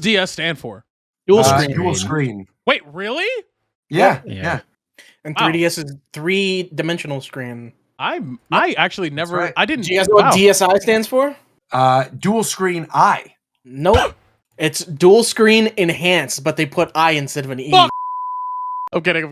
DS stand for? Dual screen. Dual screen. Wait, really? Yeah. And 3DS is 3-dimensional screen. I actually never. right. I didn't. Do you guys know what DSi stands for? Dual screen I. Nope. It's dual screen enhanced, but they put I instead of an E. Fuck. I'm kidding. I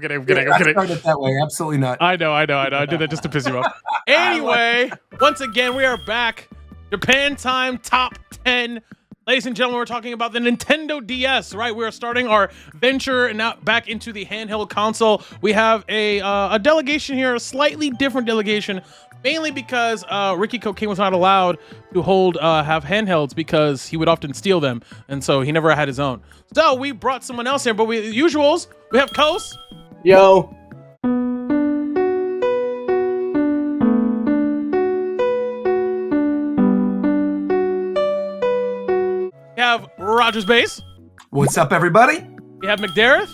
started it that way. Absolutely not. I know. I did that just to piss you off. Anyway, once again, we are back. Japan Time Top 10. Ladies and gentlemen, we're talking about the Nintendo DS, right? We are starting our venture and now back into the handheld console. We have a delegation here, a slightly different delegation, mainly because Ricky Cocaine was not allowed to have handhelds because he would often steal them, and so he never had his own. So we brought someone else here, but usuals, we have Kos. Yo. We have Rogers Base. What's up, everybody? We have McDareth.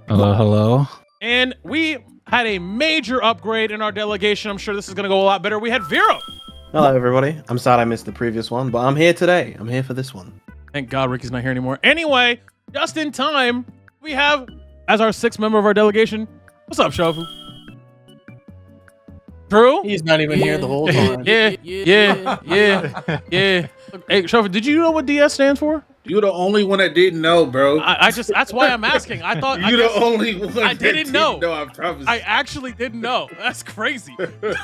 Hello. And we had a major upgrade in our delegation. I'm sure this is going to go a lot better. We had Vero. Hello, everybody. I'm sad I missed the previous one, but I'm here today. I'm here for this one. Thank God Ricky's not here anymore. Anyway, just in time, we have, as our 6th member of our delegation, what's up, Shofu? Drew? He's not even here the whole time. Yeah. Hey, Shofu, did you know what DS stands for? You're the only one that didn't know, bro. That's why I'm asking. I thought You're the only one I didn't know. I promise. I actually didn't know. That's crazy.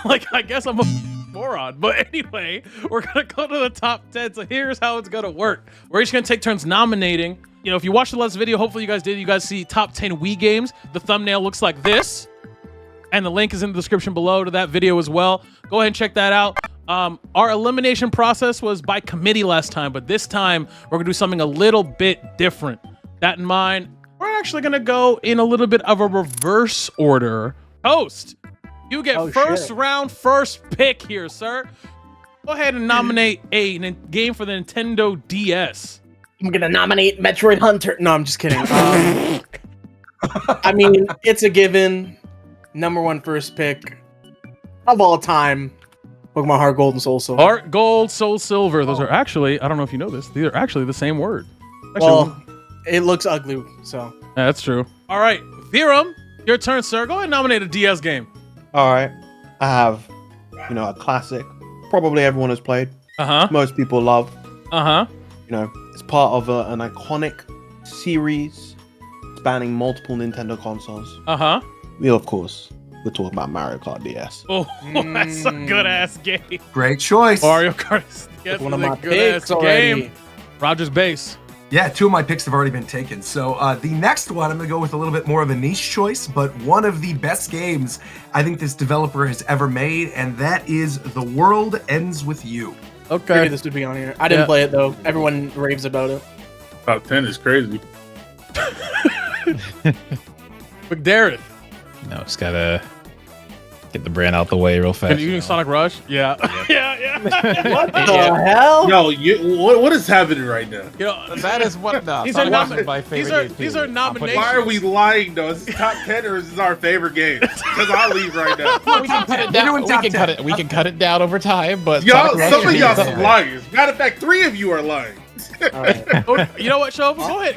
Like, I guess I'm a moron. But anyway, we're going to go to the top 10. So here's how it's going to work. We're each going to take turns nominating. You know, if you watched the last video, hopefully you guys did. You guys see top 10 Wii games. The thumbnail looks like this. And the link is in the description below to that video as well. Go ahead and check that out. Our elimination process was by committee last time, but this time we're gonna do something a little bit different. That in mind, we're actually gonna go in a little bit of a reverse order. Host, you get first round, first pick here, sir. Go ahead and nominate a game for the Nintendo DS. I'm gonna nominate Metroid Hunter. No, I'm just kidding. I mean, it's a given. #1 first pick of all time. Pokemon HeartGold and SoulSilver. HeartGold, SoulSilver. Those are actually, I don't know if you know this, these are actually the same word. Actually, well, it looks ugly, so. Yeah, that's true. All right, Viram, your turn, sir. Go ahead and nominate a DS game. All right. I have, a classic. Probably everyone has played. Most people love. It's part of an iconic series spanning multiple Nintendo consoles. Of course, we're talking about Mario Kart DS. Oh, that's a good-ass game. Great choice. Mario Kart is One of my good-ass picks already. game. Rogers Base. Yeah, 2 of my picks have already been taken. So the next one, I'm going to go with a little bit more of a niche choice, but one of the best games I think this developer has ever made, and that is The World Ends With You. Okay. Figured this would be on here. I didn't play it, though. Everyone raves about it. Top 10 is crazy. McDareth. No, just gotta get the brand out the way real fast. Are you using Sonic Rush? Yeah. Yeah. What the hell? Yo, what is happening right now? You know, That is what. No, these Sonic are Rush is my favorite. these are nominations. Why are we lying, though? Is this top 10 or is this our favorite game? Because I'll leave right now. We can cut it down. We can cut it down over time, but Y'all, Sonic some of Rush y'all is- some liars. Matter of fact, 3 of you are lying. You know what, Show? Go ahead.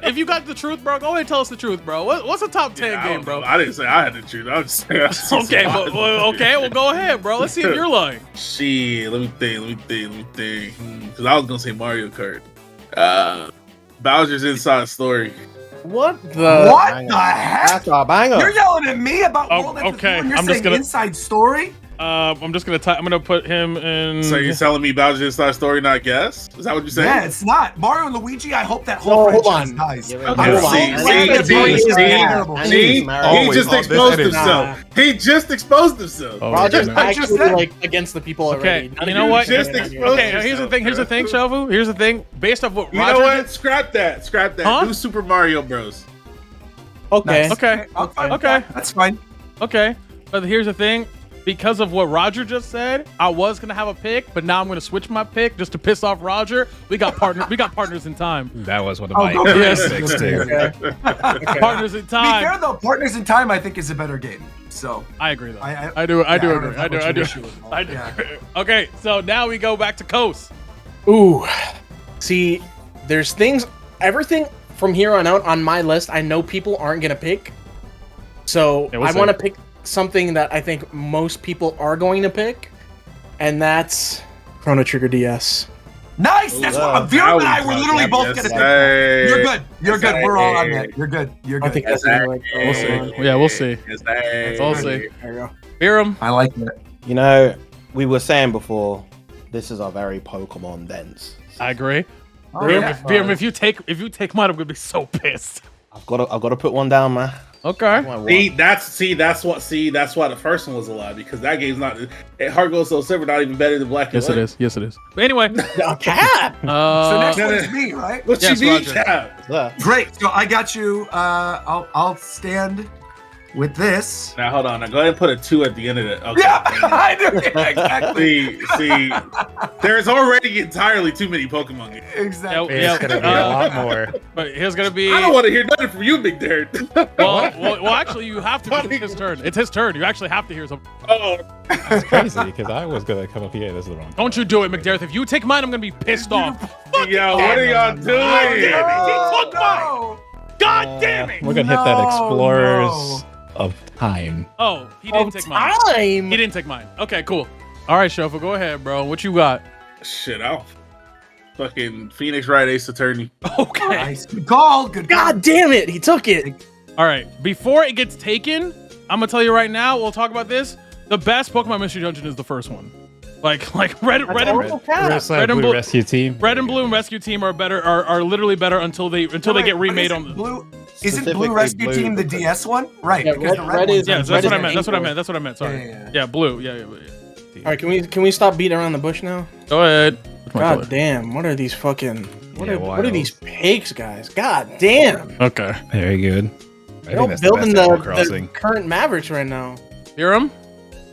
If you got the truth, bro, go ahead and tell us the truth, bro. What's a top 10 game, bro? I didn't say I had the truth. I was just saying. Okay, well, go ahead, bro. Let's see if you're lying. Shit, let me think. Because I was gonna say Mario Kart. Bowser's Inside Story. What the? What the heck? That's a banger. You're yelling at me about World Ends With You, okay. and you're I'm just saying gonna- Inside Story? I'm just gonna I'm gonna put him in. So you're telling me Bowser's Inside Story, not guess? Is that what you're saying? Yeah, it's not. Mario and Luigi, I hope that whole hold franchise on. dies. Yeah, Okay, hold hold on. See, he Always just on this exposed energy. himself. He just exposed himself. Oh, Roger's yeah. I just actually said- like against the people already. Okay, None you of know what? Just are exposed Okay, here's the thing, Shofu. Here's the thing. Based off what You Roger know what? did- Scrap that. Huh? Do Super Mario Bros. Okay. Nice. Okay. Okay. That's fine. Okay, but here's the thing. Because of what Roger just said, I was gonna have a pick, but now I'm gonna switch my pick just to piss off Roger. We got partners in time. That was one of Oh, my go for Yes. it. picks too. Okay. Partners in To be time. fair though, Partners in Time I think is a better game. So I agree though. I I do don't know agree. if I that's do. what I your do. issue is. I do. Yeah. Okay, so now we go back to Coast. Ooh. See, there's things everything from here on out on my list, I know people aren't gonna pick. So Yeah, we'll I see. want to pick something that I think most people are going to pick, and that's Chrono Trigger DS. Nice. That's what Vera and I were literally both gonna pick. You're good. You're good. We're all on that. You're good. You're I good. think that's gonna be We'll see. Yeah, we'll see. We'll see. There you go. Biram. I like that. You know, we were saying before, this is a very Pokemon dense. I agree. Oh, Biram, yeah. Biram, if you take mine, I'm gonna be so pissed. I've got to put one down, man. Okay. That's why the first one was a lie, because that game's not HeartGold SoulSilver not even better than Black and Yes, White. it is. Yes, it is. But anyway, Cap. So next no, one's no. me, right? What Yes, you mean, Roger. Cap? Yeah. Great. So I got you. I'll stand with this. Now hold on. Now go ahead and put a 2 at the end of it. Okay. Yeah, I do. Yeah, exactly. See, there's already entirely too many Pokemon games. Exactly. Yeah, It's gonna be a lot more. but here's gonna be. I don't want to hear nothing from you, Big Dirt. Well, actually, you have to. 'cause It's his turn. It's his turn. You actually have to hear something. Oh, It's crazy because I was gonna come up here. This is the wrong. Don't you do it, McDareth. If you take mine, I'm gonna be pissed off. yo, what are y'all doing? He took mine. God damn it! We're gonna hit that Explorers of Time. Oh, he didn't take mine. He didn't take mine. Okay, cool. All right, Shuffle, go ahead, bro. What you got? Shit, I'll fucking Phoenix Wright Ace Attorney. Okay. Nice. Good call. Good call. God damn it! He took it. All right. Before it gets taken, I'm gonna tell you right now. We'll talk about this. The best Pokemon Mystery Dungeon is the first one. Like Red and Blue Blue Rescue Team. Red and Blue and Rescue Team are better. Are literally better until they get remade on the. Blue. Isn't Specifically Blue Rescue Blue, Team the because- DS one? Right. Yeah, because the Red red is- one's Yeah, on that's what I DS. meant. That's what I meant. Sorry. Yeah. Yeah, Blue. Yeah. All right, can we stop beating around the bush now? Go ahead. What's my God color? damn! What are these fucking? What Yeah, are wild. these picks, guys? God damn! Okay. Very good. I They're think that's the building best Animal the Crossing. current Mavericks right now. Hear him?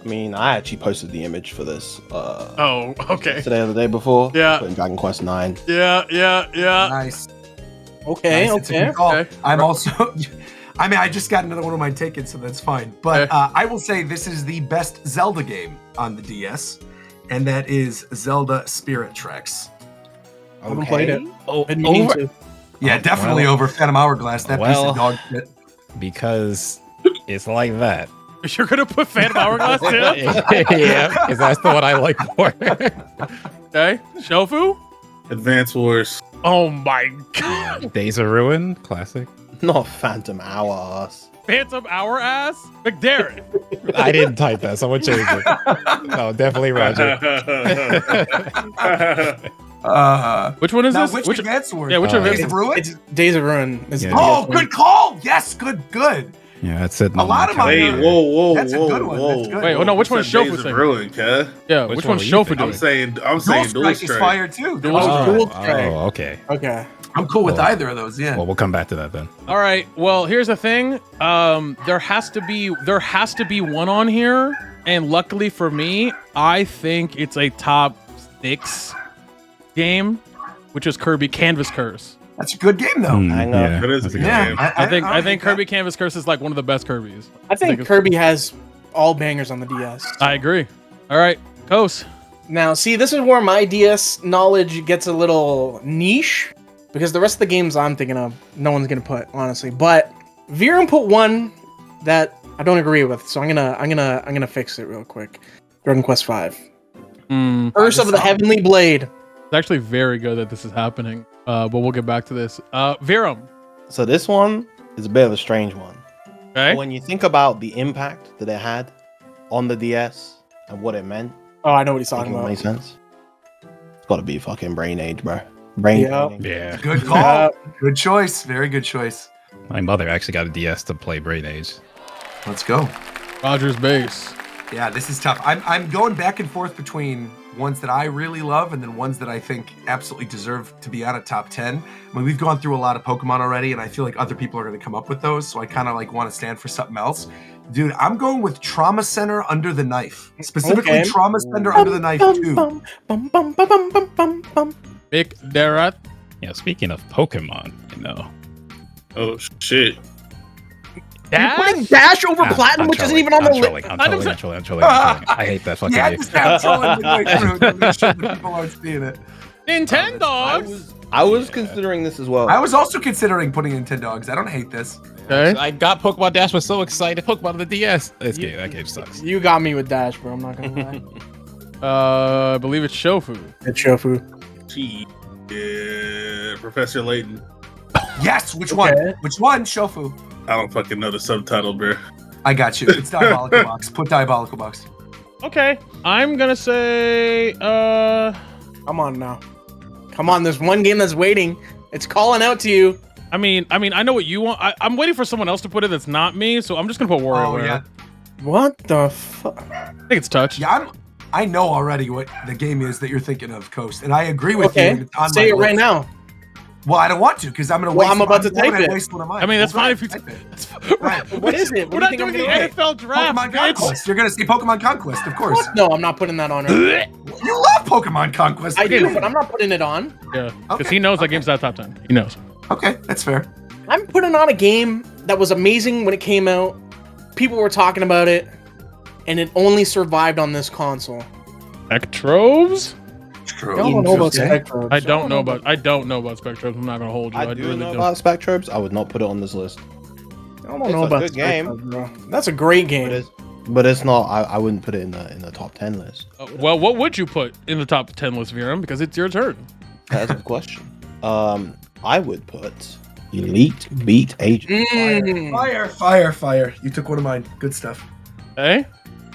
I mean, I actually posted the image for this Oh, okay. today or the day before. Yeah. Put in Dragon Quest 9. Yeah. Nice. Okay, Nice. It's a okay. good call. Okay. I'm also. I mean, I just got another one of mine taken, so that's fine. But Okay. I will say this is the best Zelda game on the DS, and that is Zelda Spirit Tracks. I haven't played it. Oh, Been meaning to. Yeah, definitely over Phantom Hourglass. That piece well. of dog shit. Because it's like that. You're gonna put Phantom Hourglass too? Yeah, because that's the one I like more. Okay. Shofu? Advance Wars. Oh my god. Days of Ruin, classic. Not Phantom Hourglass. Phantom Hour ass? McDarren. I didn't type that. Someone changed it. No, definitely Roger. Which one is Now, this? which Advance Wars? Yeah, which Uh, one is Days of Ruin? It's Days of Ruin. It's Yeah. the Oh, DS one. good call. Yes, good. Yeah, that's it. A lot of Hey, mine. whoa, That's a good one. That's good. Wait, oh no, which one's Said Shofu Days of saying? Ruin, cuz. Yeah, Which which one one's were you Shofu thinking? doing? I'm Dual saying Dual Strike is Strike. fire too. Dual Oh, Dual Oh, Strike. okay. Okay. I'm cool with Oh. either of those. Yeah. Well, we'll come back to that then. All right. Well, here's the thing. There has to be one on here, and luckily for me, I think it's a top 6 game, which is Kirby Canvas Curse. That's a good game though. Hang on. Yeah, That is that's a a good good Yeah, game. I think Kirby Canvas Curse is like one of the best Kirby's. I think it's- Kirby has all bangers on the DS. I agree. All right, Kos. Now, see, this is where my DS knowledge gets a little niche because the rest of the games I'm thinking of, no one's gonna put honestly. But Viren put one that I don't agree with, so I'm gonna fix it real quick. Dragon Quest V. Curse of the Heavenly Blade. It's actually very good that this is happening, but we'll get back to this. Virum. So this one is a bit of a strange one. Okay. When you think about the impact that it had on the DS and what it meant, Oh, I know what he's making talking any about. sense? It's got to be fucking Brain Age, bro. Brain Yeah. Age. Yeah. Good call. Good choice. Very good choice. My mother actually got a DS to play Brain Age. Let's go. Rogers base. Yeah, this is tough. I'm going back and forth between ones that I really love and then ones that I think absolutely deserve to be out of top 10. I mean, we've gone through a lot of Pokemon already, and I feel like other people are going to come up with those, so I kind of like want to stand for something else. Dude, I'm going with Trauma Center Under the Knife. Specifically, Okay. Trauma Center Under the Knife 2. Big Darat. Yeah, speaking of Pokemon, you know. Oh shit. You're putting Dash over Platinum, which isn't even on the list. I'm trolling. I hate that fucking Yeah, I game. just have trolling midway through to make sure that people aren't seeing it. Nintendogs. I was considering this as well. I was also considering putting Nintendogs. I don't hate this. Okay. I got Pokemon Dash, was so excited. Pokemon on the DS. That game sucks. You got me with Dash, bro. I'm not gonna lie. I believe it's Shofu. It's Shofu. Gee, yeah, Professor Layton. Yes, which one? Which one? Shofu. I don't fucking know the subtitle, bro. I got you. It's Diabolical Box. Put Diabolical Box. Okay. I'm gonna say Come on now. Come on, there's one game that's waiting. It's calling out to you. I mean, I know what you want. I'm waiting for someone else to put it that's not me, so I'm just gonna put WarioWare. Oh, yeah. What the fuck? I think it's Touch. Yeah, I know already what the game is that you're thinking of, Coast, and I agree with you. Okay, say it right now. Well, I don't want to because I'm going to Well, waste. I'm about to type it. Waste one of mine. I mean, that's Well, fine go if you. ahead, type it. That's Right. What is it? We're What not do you doing think the I'm gonna NFL draft, Pokemon bitch. Conquest. You're going to see Pokemon Conquest, of course. No, I'm not putting that on. Right? You love Pokemon Conquest. I do, but I'm not putting it on. Yeah, because Okay, he knows that game's not top 10. He knows. Okay, that's fair. I'm putting on a game that was amazing when it came out. People were talking about it, and it only survived on this console. Spectros? True. Y'all don't know about Okay. Spectrum. I don't know about Spectros. I'm not gonna hold you. I do really know don't. about Spectrobes. I would not put it on this list. I don't It's know a about good game. Spectrum, bro. That's a great game. But it's not. I wouldn't put it in the top 10 list. Well, what would you put in the top 10 list, Viram? Because it's your turn. That's a good question. I would put Elite Beat Agent. Fire. You took one of mine. Good stuff. Hey,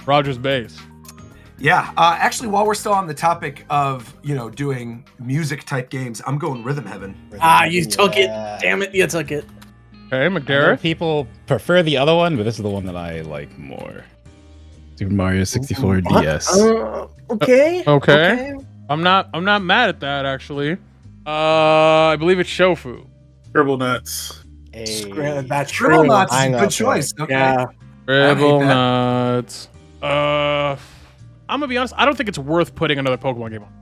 Rogers Base. Yeah. Actually, while we're still on the topic of, doing music type games, I'm going Rhythm Heaven. You took it. Damn it, you took it. Okay, I know McDarrett. people prefer the other one, but this is the one that I like more. Super Mario 64 DS. Okay. Okay. I'm not mad at that actually. I believe it's Shofu. Purple Nuts. That's Triple true. Nuts. Hang Good up, choice. Okay. Yeah. Dribble that. Nuts. I'm gonna be honest. I don't think it's worth putting another Pokemon game on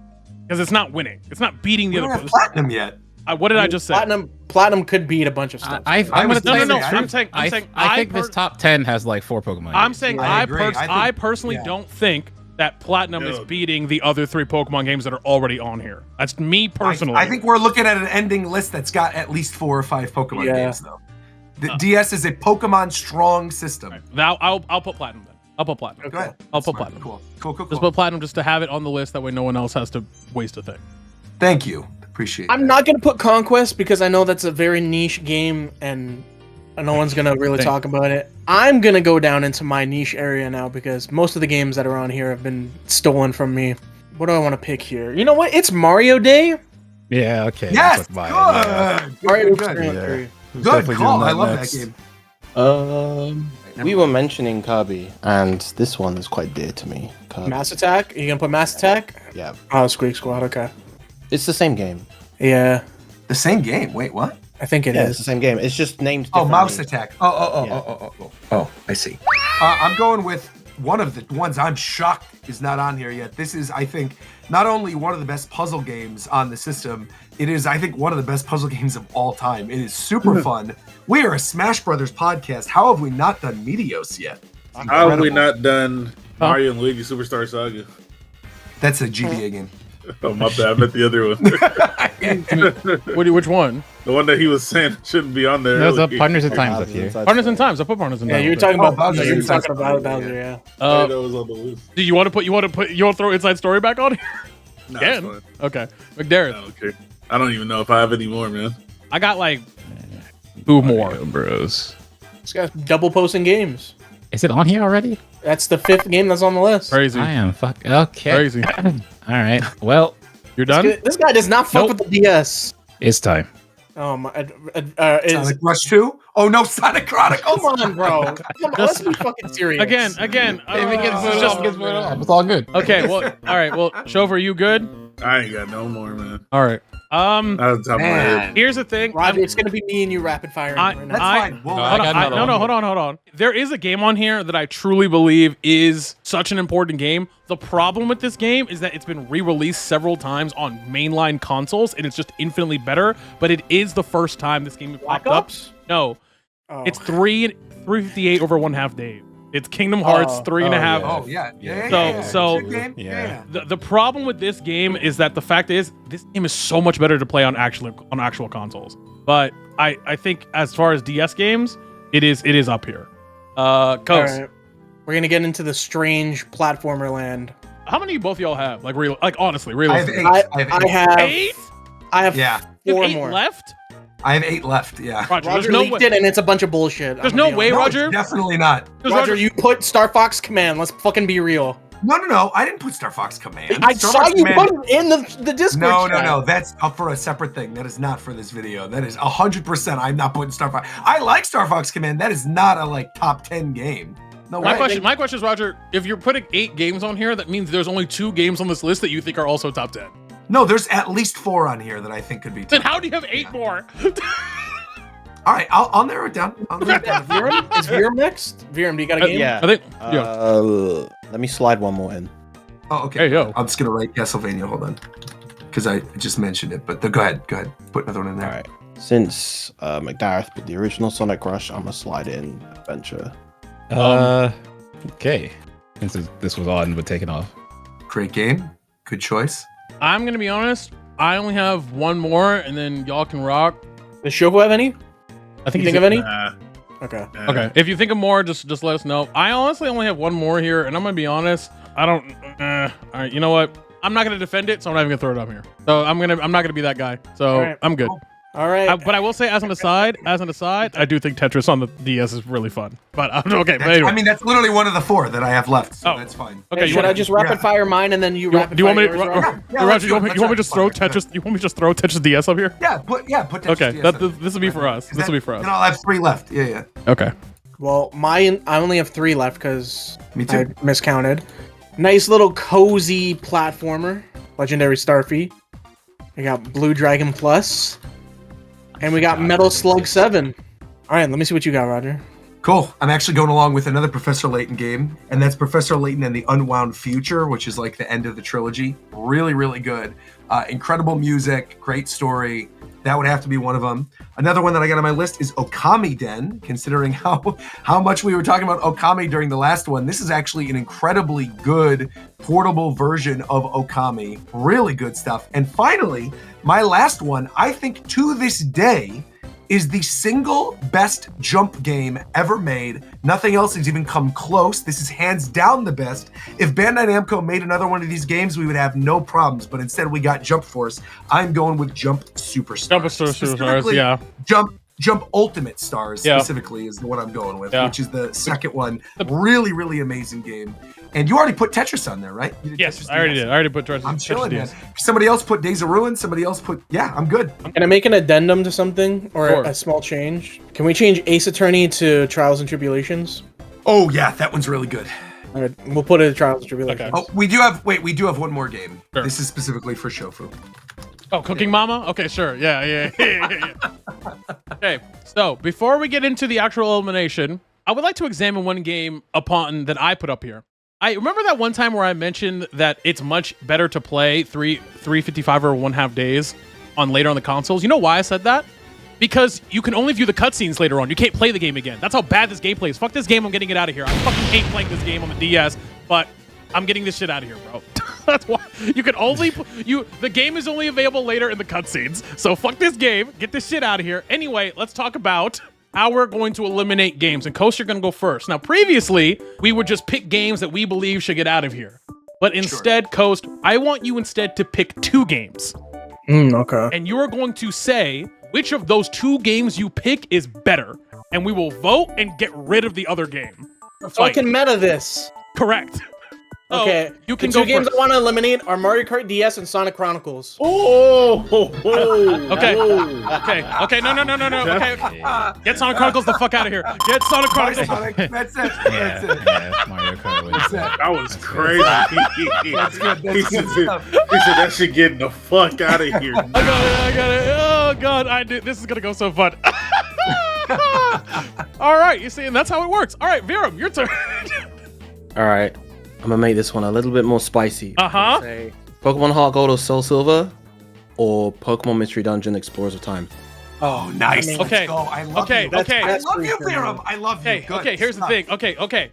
because it's not winning. It's not beating We the don't other. have Platinum yet. What did I just say? Platinum could beat a bunch of stuff. I'm gonna tell you No. the truth. I'm saying. I think this top 10 has like 4 Pokemon. I'm games. saying I I, agree. I personally don't think that Platinum is beating the other 3 Pokemon games that are already on here. That's me personally. I think we're looking at an ending list that's got at least 4 or 5 Pokemon games, though. The DS is a Pokemon strong system. Now I'll put Platinum then. I'll put Platinum. Go ahead. I'll That's put smart. Platinum. Cool. Just put Platinum just to have it on the list. That way no one else has to waste a thing. Thank you. Appreciate it. I'm not gonna put Conquest because I know that's a very niche game and no one's gonna really talk about it. I'm gonna go down into my niche area now because most of the games that are on here have been stolen from me. What do I want to pick here? You know what? It's Mario Day. Yeah, okay. Yes, that's good. mine, yeah. Mario Good. Experience Yeah. 3. Good Definitely call. doing I love next. that game. We were mentioning Kirby, and this one is quite dear to me. Kirby. Mass Attack? Are you gonna put Mass Attack? Yeah, Oh, Squeak Squad. Okay. it's the same game. Yeah, The same game. Wait, what? I think it Yeah, is. it's the same game. It's just named. Oh, Mouse differently. Attack. Oh, I see. I'm going with one of the ones I'm shocked is not on here yet. This is, I think, not only one of the best puzzle games on the system, it is, I think, one of the best puzzle games of all time. It is super fun. We are a Smash Brothers podcast. How have we not done Meteos yet? How have we not done Mario and Luigi Superstar Saga? That's a GBA game. Oh, my bad. I meant the other one. Which one? The one that he was saying shouldn't be on there. There's a earlier. Partners in Times up here. Partners in Times. I put Partners in Yeah, Times. you were talking about Bowser's you were Inside talking about Story, Bowser. yeah. Yeah. I that was on the list. Do you want to throw Inside Story back on? Nah, Again? it's fine. Okay, McDarrett. Okay. I don't even know if I have any more, man. I got like 2 more. Mario Bros. This guy's double posting games. Is it on here already? That's the 5th game that's on the list. Crazy. I am okay. Crazy. All right. Well, You're done. This guy does not fuck Nope. with the DS. it's time. Oh my! Sonic Rush 2? Oh, no, Sonic Chronicles. Come on, bro. Come on, let's be fucking serious. Again. It's all good. Okay. Well. All right. Well, Shover, you good? I ain't got no more, man. All right. Not at the top of my head. Here's the thing. Roger, it's gonna be me and you rapid firing right now. That's fine. Well, I got another one. Hold on. There is a game on here that I truly believe is such an important game. The problem with this game is that it's been re-released several times on mainline consoles, and it's just infinitely better. But it is the first time this game Black popped up. Ops? No, Oh. it's 358 over 1/2 days. It's Kingdom Hearts 3.5. Oh yeah. So Good game. yeah. The problem with this game is that the fact is this game is so much better to play on actual consoles. But I think as far as DS games, it is up here. Coast. Right. We're gonna get into the strange platformer land. How many both of y'all have? Like honestly, I realistically. have 8. I have 8? I have Yeah. You 4 have 8 more. left? I have 8 left. Yeah. Roger, there's Roger no leaked way. it, and it's a bunch of bullshit. There's I'm no gonna be way, honest. Roger. Definitely not. Roger, you put Star Fox Command. Let's fucking be real. No. I didn't put Star Fox Command. I Star saw Fox you Command- put it in the Discord. No. That's up for a separate thing. That is not for this video. That is 100%. I'm not putting Star Fox. I like Star Fox Command. That is not a top 10 game. No My way. question is, Roger, if you're putting 8 games on here, that means there's only 2 games on this list that you think are also top 10. No, there's at least 4 on here that I think could be. Then top how do you have 8 more? All right, I'll narrow it down. Virum? Is Virum next? Virum, do you got a game? Yeah. I think. Let me slide one more in. Oh, okay. Hey, yo. I'm just gonna write Castlevania. Hold on, because I just mentioned it. But go ahead. Put another one in there. All right. Since McDareth put the original Sonic Rush, I'm gonna slide in Adventure. Okay. Since this was on but taken off. Great game. Good choice. I'm gonna be honest. I only have 1 more, and then y'all can rock. Does Shofu have any? I think You think of any? Nah, Okay. nah. Okay. If you think of more, just let us know. I honestly only have 1 more here, and I'm gonna be honest. I don't. All right. You know what? I'm not gonna defend it, so I'm not even gonna throw it up here. So I'm not gonna be that guy. So All right. I'm good. All right. But I will say, as an aside, I do think Tetris on the DS is really fun. But okay. But anyway. I mean, that's literally one of the 4 that I have left, so Oh. that's fine. Okay. Hey, You should want I just rapid fire mine and then you rapid do you want me fire to, yours, Roger? Yeah, Roger? let's You do want it. me to just throw Let's Tetris? You want me to just throw Tetris DS up here? Yeah, put Tetris Okay. DS in. This will be for us. This will be for And us. I'll have 3 left. Yeah. Okay. Well, I only have 3 left because Me too. I miscounted. Nice little cozy platformer, Legendary Starfy. We got Blue Dragon Plus, and we got Metal Slug 7. All right, let me see what you got, Roger. Cool. I'm actually going along with another Professor Layton game, and that's Professor Layton and the Unwound Future, which is like the end of the trilogy. Really, really good. Incredible music, great story. That would have to be one of them. Another one that I got on my list is Okami Den, considering how much we were talking about Okami during the last one. This is actually an incredibly good portable version of Okami. Really good stuff. And finally, my last one, I think to this day, is the single best jump game ever made. Nothing else has even come close. This is hands down the best. If Bandai Namco made another one of these games, we would have no problems. But instead, we got Jump Force. I'm going with Jump Superstars. Jump Superstars, Specifically, yeah. Jump Ultimate Stars Yeah. specifically is the one I'm going with, Yeah. which is the second one. Really, really amazing game. And you already put Tetris on there, right? You did Yes, Tetris I already DS. did. I already put Tetris. I'm chilling, man. DS. Somebody else put Days of Ruin. Somebody else put, I'm good. Can I make an addendum to something or Sure. a small change? Can we change Ace Attorney to Trials and Tribulations? Oh, yeah, that one's really good. All right, we'll put it in Trials and Tribulations. Okay. Oh, we do have one more game. Sure. This is specifically for Shofu. Oh, Cooking Mama? Okay, sure. Yeah. Okay, so before we get into the actual elimination, I would like to examine one game upon that I put up here. I remember that one time where I mentioned that it's much better to play 355 or 1/2 days later on the consoles. You know why I said that? Because you can only view the cutscenes later on. You can't play the game again. That's how bad this gameplay is. Fuck this game. I'm getting it out of here. I fucking hate playing this game on the DS, but I'm getting this shit out of here, bro. That's why you can only the game is only available later in the cutscenes. So fuck this game. Get this shit out of here. Anyway, let's talk about how we're going to eliminate games. And Coast, you're going to go first. Now, previously, we would just pick games that we believe should get out of here. But instead, Coast, I want you instead to pick 2 games. Okay. And you are going to say which of those 2 games you pick is better. And we will vote and get rid of the other game. So I can meta this. Correct. So Okay. You can the 2 go games first. I want to eliminate are Mario Kart DS and Sonic Chronicles. Okay. Okay. No. Okay. Get Sonic Chronicles the fuck out of here. Get Sonic Chronicles. That's it. Yeah, Mario Kart wins. That was crazy. That's good. He That's said good stuff. that shit getting the fuck out of here. I got it. Oh god, this is gonna go so fun. All right, you see, and that's how it works. All right, Viram, your turn. All right, I'm gonna make this one a little bit more spicy. Uh-huh. Say Pokemon HeartGold or SoulSilver, or Pokemon Mystery Dungeon Explorers of Time. Oh, nice. I mean, Let's okay. go. I love Okay, you. okay. I love you, Viram. I love you. Okay, Good okay, here's the stuff. thing. Okay.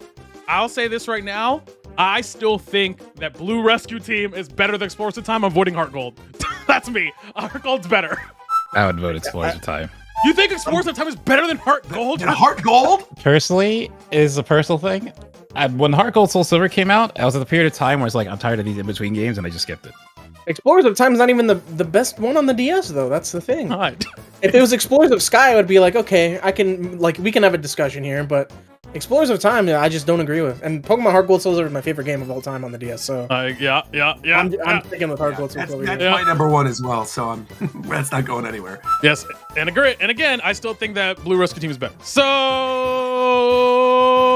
I'll say this right now. I still think that Blue Rescue Team is better than Explorers of Time. I'm voting HeartGold. That's me. HeartGold's better. I would vote Explorers of Time. You think Explorers of Time is better than HeartGold? HeartGold? Personally, is a personal thing. When HeartGold SoulSilver came out, I was at the period of time where it's like, I'm tired of these in-between games, and I just skipped it. Explorers of Time is not even the best one on the DS, though. That's the thing. God. If it was Explorers of Sky, I would be like, okay, we can have a discussion here, but Explorers of Time, I just don't agree with. And Pokemon HeartGold SoulSilver is my favorite game of all time on the DS, so... yeah. I'm sticking with HeartGold SoulSilver. That's my number one as well, so that's not going anywhere. Yes, and agree. And again, I still think that Blue Rescue Team is better. So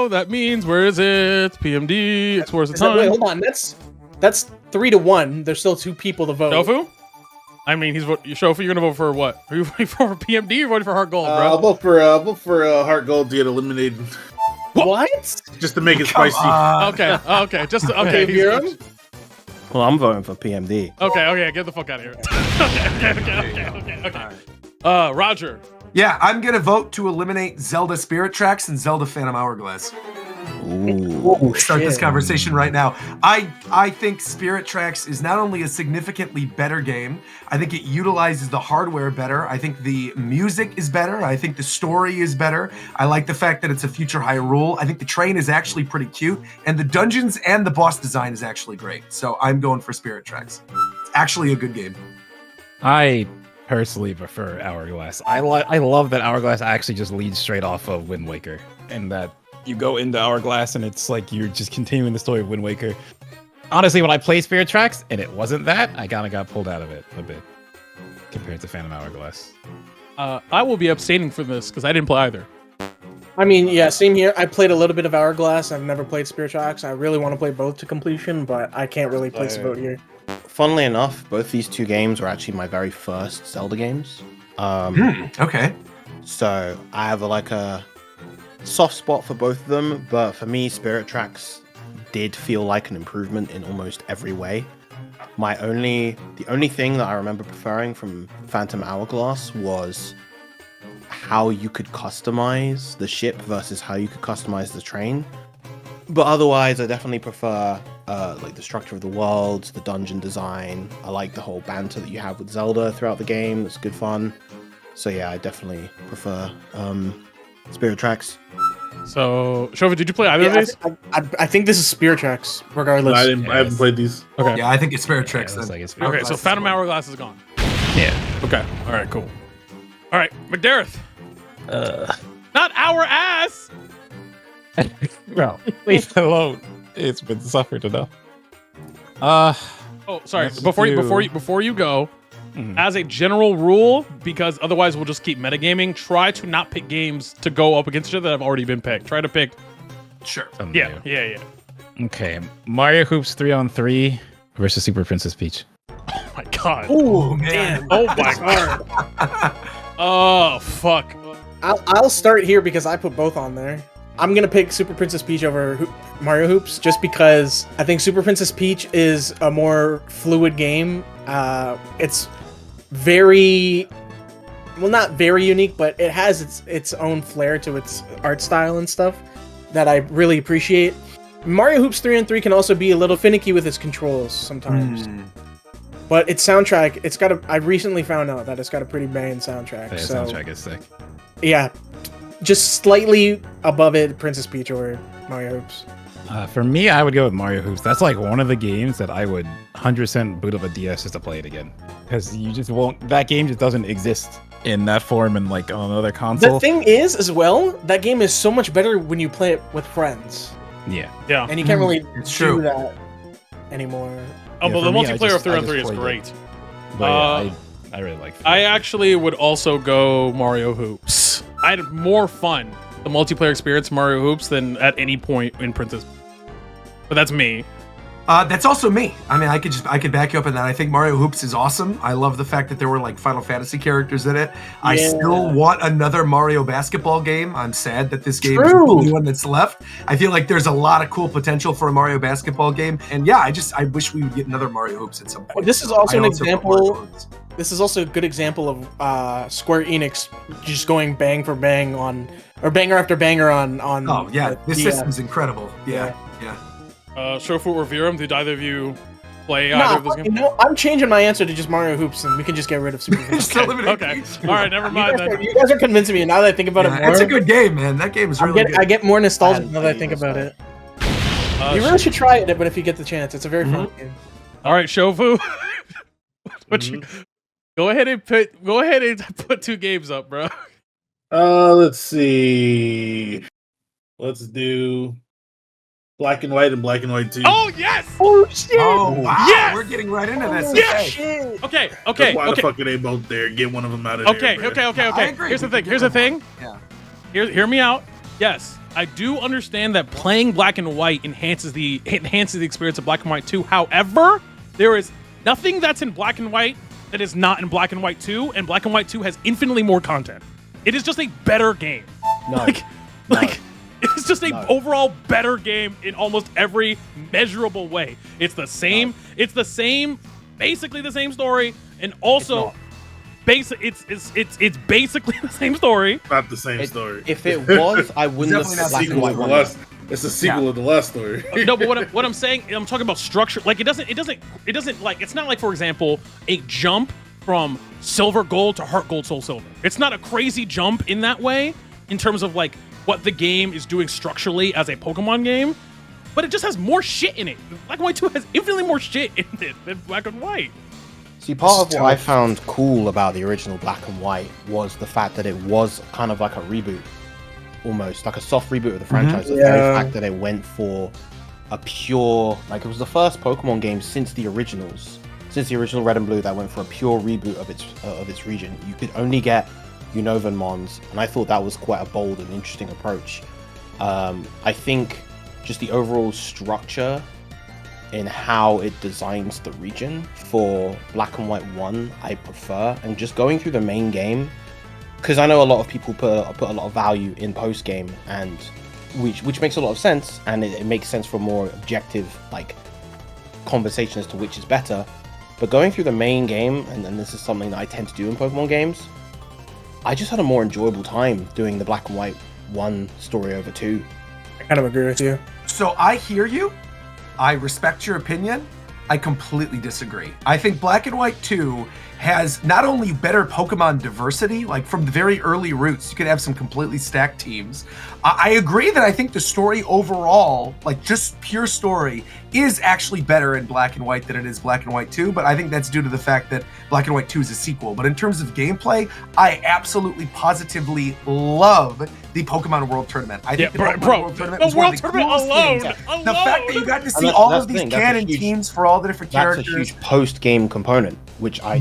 that means, where is it? PMD, Explorers of Time. Wait, hold on. That's 3-1. There's still 2 people to vote. Shofu? I mean, Shofu, you're gonna vote for what? Are you voting for PMD or voting for HeartGold, bro? I'll vote for HeartGold to get eliminated. What? Just to make it spicy. Okay. Just okay. Well, I'm voting for PMD. Okay. Get the fuck out of here. Okay. Roger. Yeah, I'm gonna vote to eliminate Zelda Spirit Tracks and Zelda Phantom Hourglass. Ooh. Start this conversation right now. I think Spirit Tracks is not only a significantly better game, I think it utilizes the hardware better. I think the music is better. I think the story is better. I like the fact that it's a future Hyrule. I think the train is actually pretty cute, and the dungeons and the boss design is actually great. So I'm going for Spirit Tracks. It's actually a good game. I personally prefer Hourglass. I love that Hourglass actually just leads straight off of Wind Waker, and that you go into Hourglass and it's like you're just continuing the story of Wind Waker. Honestly, when I played Spirit Tracks and it wasn't that, I kind of got pulled out of it a bit compared to Phantom Hourglass. I will be abstaining from this because I didn't play either. I mean, yeah, same here. I played a little bit of Hourglass. I've never played Spirit Tracks. I really want to play both to completion, but I can't really place a vote here. Funnily enough, both these 2 games were actually my very first Zelda games. Okay. So I have a soft spot for both of them, but for me, Spirit Tracks did feel like an improvement in almost every way. The only thing that I remember preferring from Phantom Hourglass was how you could customize the ship versus how you could customize the train. But otherwise, I definitely prefer the structure of the world, the dungeon design. I like the whole banter that you have with Zelda throughout the game. It's good fun. So yeah, I definitely prefer Spirit Tracks. So, Shova, did you play either of these? I think this is Spirit Tracks, regardless. No, I haven't played these. Okay. Yeah, I think it's Spirit Tracks. Yeah, Then. Okay, so Phantom Hourglass is gone. Yeah. Okay. All right, cool. All right, McDareth. Not our ass! Well, leave it alone. It's been suffered enough. Oh, sorry. Let's Before you go, Mhm. as a general rule, because otherwise we'll just keep metagaming, try to not pick games to go up against each other that have already been picked. Try to pick. Sure. Something new. Yeah. Okay. Mario Hoops 3-on-3 versus Super Princess Peach. Oh my god. Ooh, man. damn. Oh my god. Oh fuck. I'll start here because I put both on there. I'm gonna pick Super Princess Peach over Mario Hoops just because I think Super Princess Peach is a more fluid game. It's very, well, not very unique, but it has its own flair to its art style and stuff that I really appreciate. Mario Hoops 3-on-3 can also be a little finicky with its controls sometimes. But its soundtrack, I recently found out that it's got a pretty banging soundtrack. Yeah, so soundtrack is sick. yeah, just slightly above it, Princess Peach or Mario Hoops. For me, I would go with Mario Hoops. That's like one of the games that I would 100% boot up a DS just to play it again. Because you just won't, that game just doesn't exist in that form and like on another console. The thing is, as well, that game is so much better when you play it with friends. Yeah. And you can't really It's do true. that anymore. Oh, Yeah, but for the me, I multiplayer just- of I 3-on-3 just is played great. it. But yeah, I really like it. I actually would also go Mario Hoops. I had more fun, the multiplayer experience Mario Hoops, than at any point in Princess. But that's me. That's also me. I mean, I could back you up in that. I think Mario Hoops is awesome. I love the fact that there were like Final Fantasy characters in it. I still want another Mario basketball game. I'm sad that this game is the only one that's left. I feel like there's a lot of cool potential for a Mario basketball game. And yeah, I wish we would get another Mario Hoops at some point. Well, this is also an example. This is also a good example of Square Enix just going bang for bang on, or banger after banger on. Oh yeah, this system's incredible. Yeah. Shofu or Virum, did either of you play either of those games? No, I'm changing my answer to just Mario Hoops, and we can just get rid of Super Hoops. Okay. All right, never mind then. You guys are convincing me now that I think about it more. It's a good game, man. That game is really good. I get more nostalgic now that I think about it. You really should try it, but if you get the chance, it's a very fun game. All right, Shofu. Go ahead and put 2 games up, bro. Let's see. Let's do Black and White and Black and White 2. Oh yes! Oh shit! Oh wow! Yes! We're getting right into this. Yes! Shit. Okay. That's why the fuck are they both there? Get one of them out of there. Okay. Here's the thing. Yeah. Hear me out. Yes, I do understand that playing Black and White enhances the experience of Black and White 2. However, there is nothing that's in Black and White that is not in Black and White 2, and Black and White 2 has infinitely more content. It is just a better game. No. It's just a overall better game in almost every measurable way. It's the same. It's the same, basically the same story, and also it's basically the same story. Not the same story. If it was, I wouldn't have Black and White one. It's a sequel of the last story. No, but what I'm saying, I'm talking about structure. Like it doesn't like, it's not like, for example, a jump from Silver Gold to HeartGold SoulSilver. It's not a crazy jump in that way in terms of like what the game is doing structurally as a Pokemon game, but it just has more shit in it. Black and White 2 has infinitely more shit in it than Black and White. See, part of what I found cool about the original Black and White was the fact that it was kind of like a reboot, almost like a soft reboot of the franchise. The very fact that it went for a pure, like it was the first Pokemon game since the originals, since the original Red and Blue, that went for a pure reboot of its region. You could only get Unova and Mons, and I thought that was quite a bold and interesting approach. I think just the overall structure in how it designs the region for Black and White 1, I prefer, and just going through the main game, because I know a lot of people put a lot of value in post game, and which makes a lot of sense, and it makes sense for a more objective like conversation as to which is better. But going through the main game, and this is something that I tend to do in Pokemon games, I just had a more enjoyable time doing the Black and White 1 story over 2. I kind of agree with you. So I hear you. I respect your opinion. I completely disagree. I think Black and White 2 has not only better Pokemon diversity, like from the very early roots, you could have some completely stacked teams. I agree that I think the story overall, like just pure story, is actually better in Black and White than it is Black and White 2, but I think that's due to the fact that Black and White 2 is a sequel. But in terms of gameplay, I absolutely positively love the Pokemon World Tournament. I think the Pokemon World Tournament was one of the coolest things. The fact that you got to see all of these canon teams for all the different characters. That's a huge post-game component, which I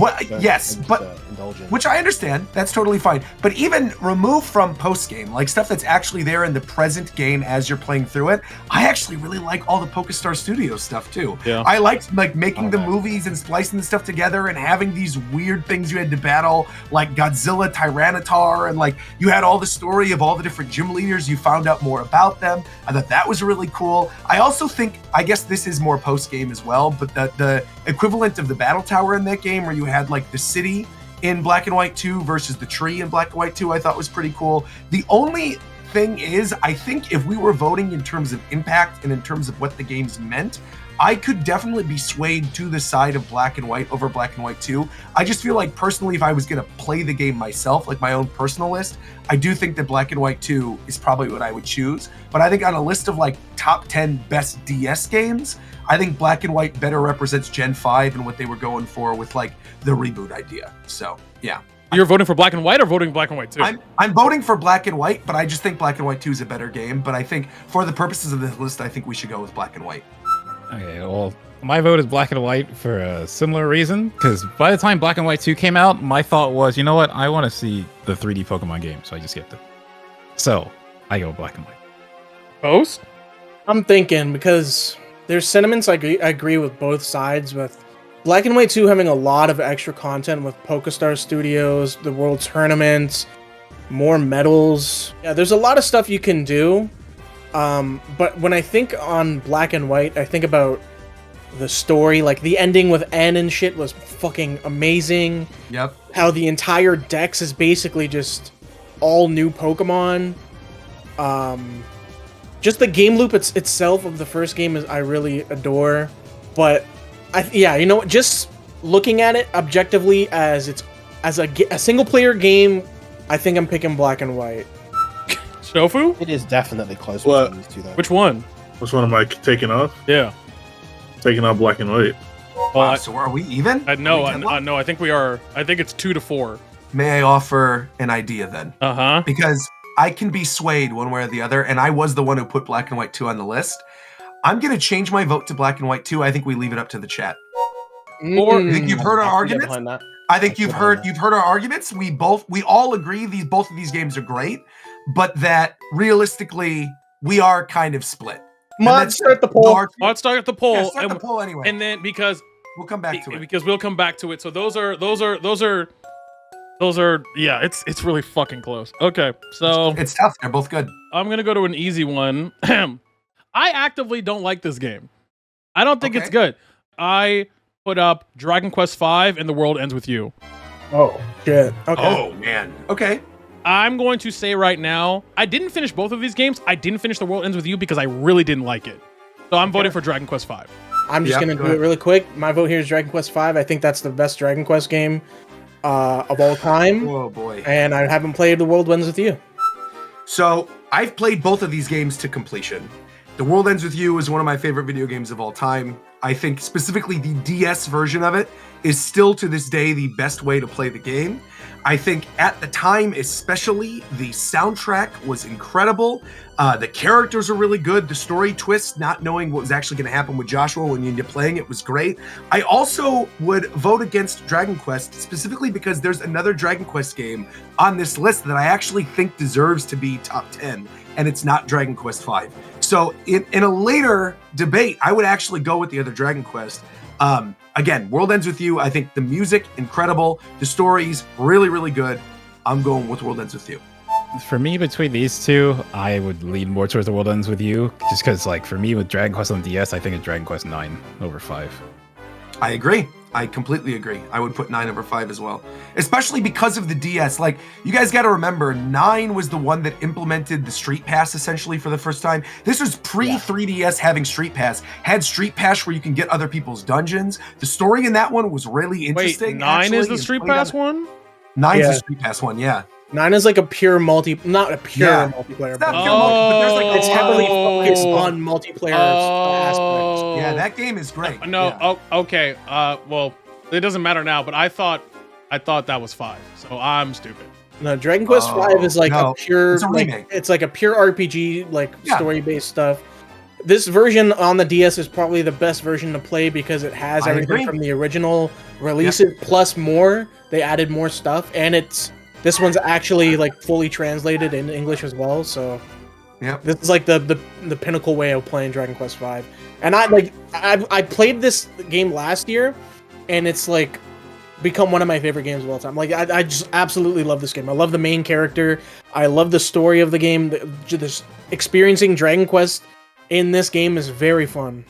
which I understand. That's totally fine. But even removed from post-game, like stuff that's actually there in the present game as you're playing through it, I actually really like all the PokeStar Studios stuff too. Yeah. I liked like making the movies and splicing the stuff together and having these weird things you had to battle, like Godzilla, Tyranitar, and like you had all the story of all the different gym leaders. You found out more about them. I thought that was really cool. I also think, I guess this is more post-game as well, but the equivalent of the battle tower in that game, where you had like the city in Black and White 2 versus the tree in Black and White 2, I thought was pretty cool. The only thing is, I think if we were voting in terms of impact and in terms of what the games meant, I could definitely be swayed to the side of Black and White over Black and White 2. I just feel like personally, if I was going to play the game myself, like my own personal list, I do think that Black and White 2 is probably what I would choose. But I think on a list of like top 10 best DS games, I think Black and White better represents Gen 5 and what they were going for with like the reboot idea. So, yeah. You're voting for Black and White or voting Black and White 2? I'm voting for Black and White, but I just think Black and White 2 is a better game. But I think for the purposes of this list, I think we should go with Black and White. Okay, well, my vote is Black and White for a similar reason, because by the time Black and White 2 came out, my thought was, you know what, I want to see the 3D Pokemon game, so I just skipped it. So, I go Black and White. Post? I'm thinking, because there's sentiments I agree with both sides, with Black and White 2 having a lot of extra content with PokéStar Studios, the World Tournament, more medals. Yeah, there's a lot of stuff you can do. But when I think on Black and White, I think about the story, like the ending with N and shit was fucking amazing. Yep. How the entire dex is basically just all new Pokemon. Just the game loop itself of the first game is I really adore. But yeah, you know what? Just looking at it objectively as a single player game, I think I'm picking Black and White. Shofu? It is definitely close What? between these two, though. Which one? Which one am I taking off? Yeah. Taking off Black and White. Wow, so are we even? No, Are we deadlocked? no, I think we are. I think it's 2-4. May I offer an idea then? Uh-huh. Because I can be swayed one way or the other, and I was the one who put Black and White 2 on the list. I'm going to change my vote to Black and White 2. I think we leave it up to the chat. Or- You think you've heard our I can get arguments? behind that. I think you've heard our arguments. We all agree both of these games are great, but that realistically we are kind of split. And Mod, that's- start the poll. Let's start the poll. Yeah, start the poll anyway. And then because we'll come back to it. Because we'll come back to it. So those are yeah, it's really fucking close. Okay. So It's tough. They're both good. I'm going to go to an easy one. I actively don't like this game. I don't think it's good. I put up Dragon Quest V and The World Ends With You. Oh, shit. Okay. Oh man. Okay. I'm going to say right now, I didn't finish both of these games. I didn't finish The World Ends With You because I really didn't like it. So I'm voting for Dragon Quest V. I'm just gonna do it really quick. My vote here is Dragon Quest V. I think that's the best Dragon Quest game of all time. Oh boy. And I haven't played The World Ends With You. So I've played both of these games to completion. The World Ends With You is one of my favorite video games of all time. I think specifically the DS version of it is still to this day the best way to play the game. I think at the time especially, the soundtrack was incredible. The characters are really good. The story twist, not knowing what was actually going to happen with Joshua when you ended up playing it was great. I also would vote against Dragon Quest specifically because there's another Dragon Quest game on this list that I actually think deserves to be top 10, and it's not Dragon Quest V. So in a later debate, I would actually go with the other Dragon Quest. Again, World Ends With You, I think the music, incredible. The story's really, really good. I'm going with World Ends With You. For me, between these two, I would lean more towards The World Ends With You, just because, like, for me with Dragon Quest on DS, I think it's Dragon Quest 9 over 5. I agree. I completely agree. I would put 9 over 5 as well, especially because of the DS. Like, you guys got to remember, 9 was the one that implemented the Street Pass essentially for the first time. This was pre-3DS having Street Pass. Had Street Pass where you can get other people's dungeons. The story in that one was really interesting. Wait, 9 actually, is the and Street played Pass on- one? 9's the Street Pass one, yeah. 9 is like a pure not a pure multiplayer. It's not But pure multi- but there's like it's heavily focused on multiplayer aspects. Yeah, that game is great. No, yeah. okay. Well, it doesn't matter now, but I thought that was 5. So I'm stupid. No, Dragon Quest V is like a pure. It's a remake. Like, it's like a pure RPG, like Yeah. story-based stuff. This version on the DS is probably the best version to play because it has I everything agree. from the original releases plus more. They added more stuff, and this one's actually like fully translated in English as well. So Yep. this is like the pinnacle way of playing Dragon Quest V. And I played this game last year, and it's like become one of my favorite games of all time. Like I just absolutely love this game. I love the main character. I love the story of the game. Just experiencing Dragon Quest in this game is very fun.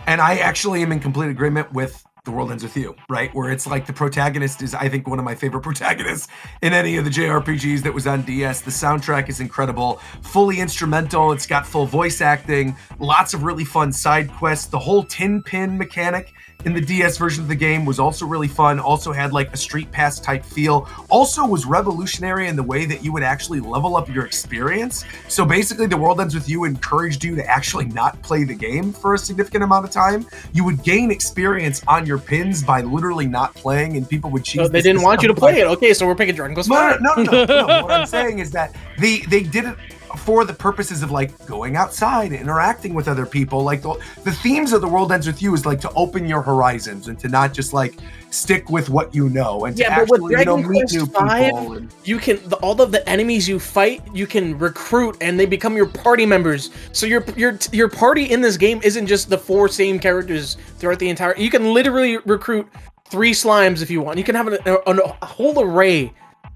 And I actually am in complete agreement with The World Ends With You, right? Where it's like the protagonist is, I think, one of my favorite protagonists in any of the JRPGs that was on DS. The soundtrack is incredible, fully instrumental. It's got full voice acting, lots of really fun side quests. The whole tin pin mechanic in the DS version of the game was also really fun. Also had like a Street Pass type feel. Also was revolutionary in the way that you would actually level up your experience. So basically The World Ends With You encouraged you to actually not play the game for a significant amount of time. You would gain experience on your pins by literally not playing, and people would cheat. So they didn't want you to play it. Okay, so we're picking Dragon Quest V. No. What I'm saying is that they did it for the purposes of like going outside, interacting with other people. Like the themes of The World Ends With You is like to open your horizons and to not just like stick with what you know, and to but actually with Dragon meet Quest new V, people. you can all of the enemies you fight, you can recruit, and they become your party members. So your party in this game isn't just the 4 same characters throughout the entire. You can literally recruit 3 slimes if you want. You can have a whole array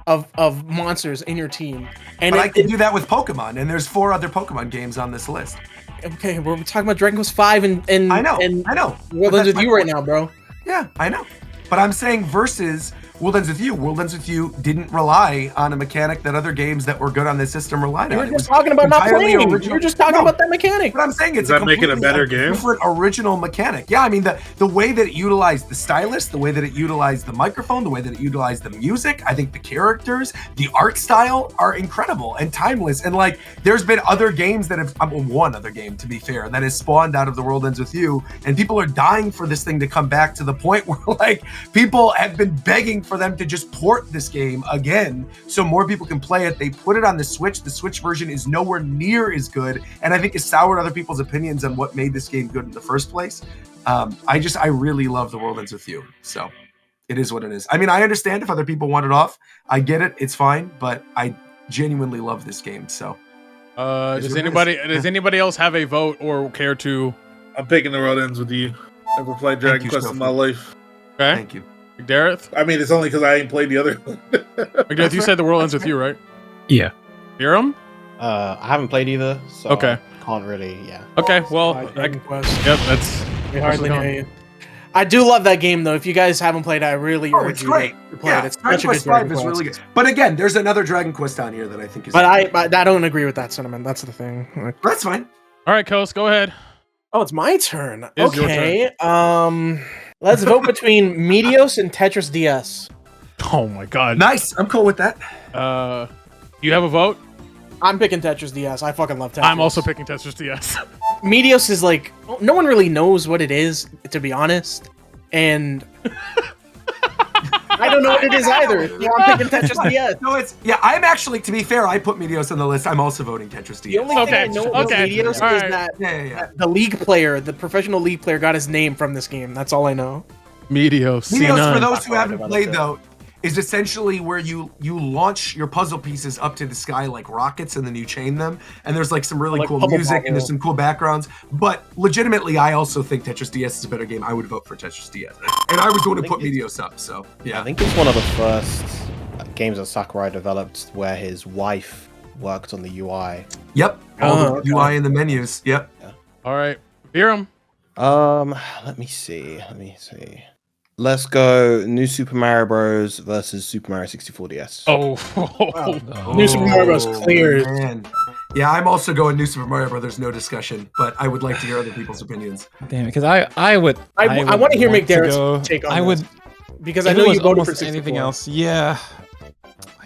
of monsters in your team. And I can do that with Pokemon, and there's 4 other Pokemon games on this list. Okay, we're talking about Dragon Quest V and I know. World Ends With You right now, bro. Yeah, I know. But I'm saying versus World Ends With You. World Ends With You didn't rely on a mechanic that other games that were good on this system relied on. You were just talking about not playing. You were just talking about that mechanic. But I'm saying it's Does that make it a better game? Different original mechanic. Yeah, I mean the way that it utilized the stylus, the way that it utilized the microphone, the way that it utilized the music. I think the characters, the art style are incredible and timeless. And like, there's been other games that have one other game, to be fair, that has spawned out of The World Ends With You, and people are dying for this thing to come back to the point where like people have been begging for them to just port this game again so more people can play it. They put it on the Switch. The Switch version is nowhere near as good, and I think it soured other people's opinions on what made this game good in the first place. I really love The World Ends With You, so it is what it is. I mean, I understand if other people want it off. I get it. It's fine, but I genuinely love this game. So, does anybody else have a vote or care to? I'm picking The World Ends With You. Never played Dragon Quest in my life. Okay. Thank you. Gareth? I mean, it's only because I ain't played the other one. Gareth, you said The World Ends With You, right? Yeah. Hiram? I haven't played either, so okay. Can't really, Okay, well, Dragon Quest. Yep, that's. We hardly know you. I do love that game though. If you guys haven't played it, I really urge you to play it. It's Dragon such a good Quest Dragon 5 is Quest. really good. But again, there's another Dragon Quest down here that I think is. But I don't agree with that sentiment. That's the thing. Like, that's fine. All right, Coast, go ahead. oh, it's my turn. It's your Okay. Let's vote between Meteos and Tetris DS. Oh my god. Nice. I'm cool with that. You have a vote? I'm picking Tetris DS. I fucking love Tetris. I'm also picking Tetris DS. Meteos is like, no one really knows what it is, to be honest. And I don't know what it is either. So I'm picking Tetris DS. No, I'm actually, to be fair, I put Meteos on the list. I'm also voting Tetris DS. The only thing I know about Meteos is that the league player, the professional league player, got his name from this game. That's all I know. Meteos. Meteos, for those who haven't played though, is essentially where you launch your puzzle pieces up to the sky like rockets, and then you chain them. And there's like some really cool music and there's some cool backgrounds. But legitimately, I also think Tetris DS is a better game. I would vote for Tetris DS. And I was going to put Meteos up, so yeah. I think it's one of the first games that Sakurai developed where his wife worked on the UI. Yep. All the UI and the menus. Yep. Yeah. All right. Hiram. Let me see. Let's go New Super Mario Bros. Versus Super Mario 64 DS. New Super Mario Bros. Clears. Man. Yeah, I'm also going New Super Mario Bros. There's no discussion, but I would like to hear other people's opinions. Damn, because I would. I want to hear McDarrett's take on this. Because I know you voted for 64. Anything else. Yeah.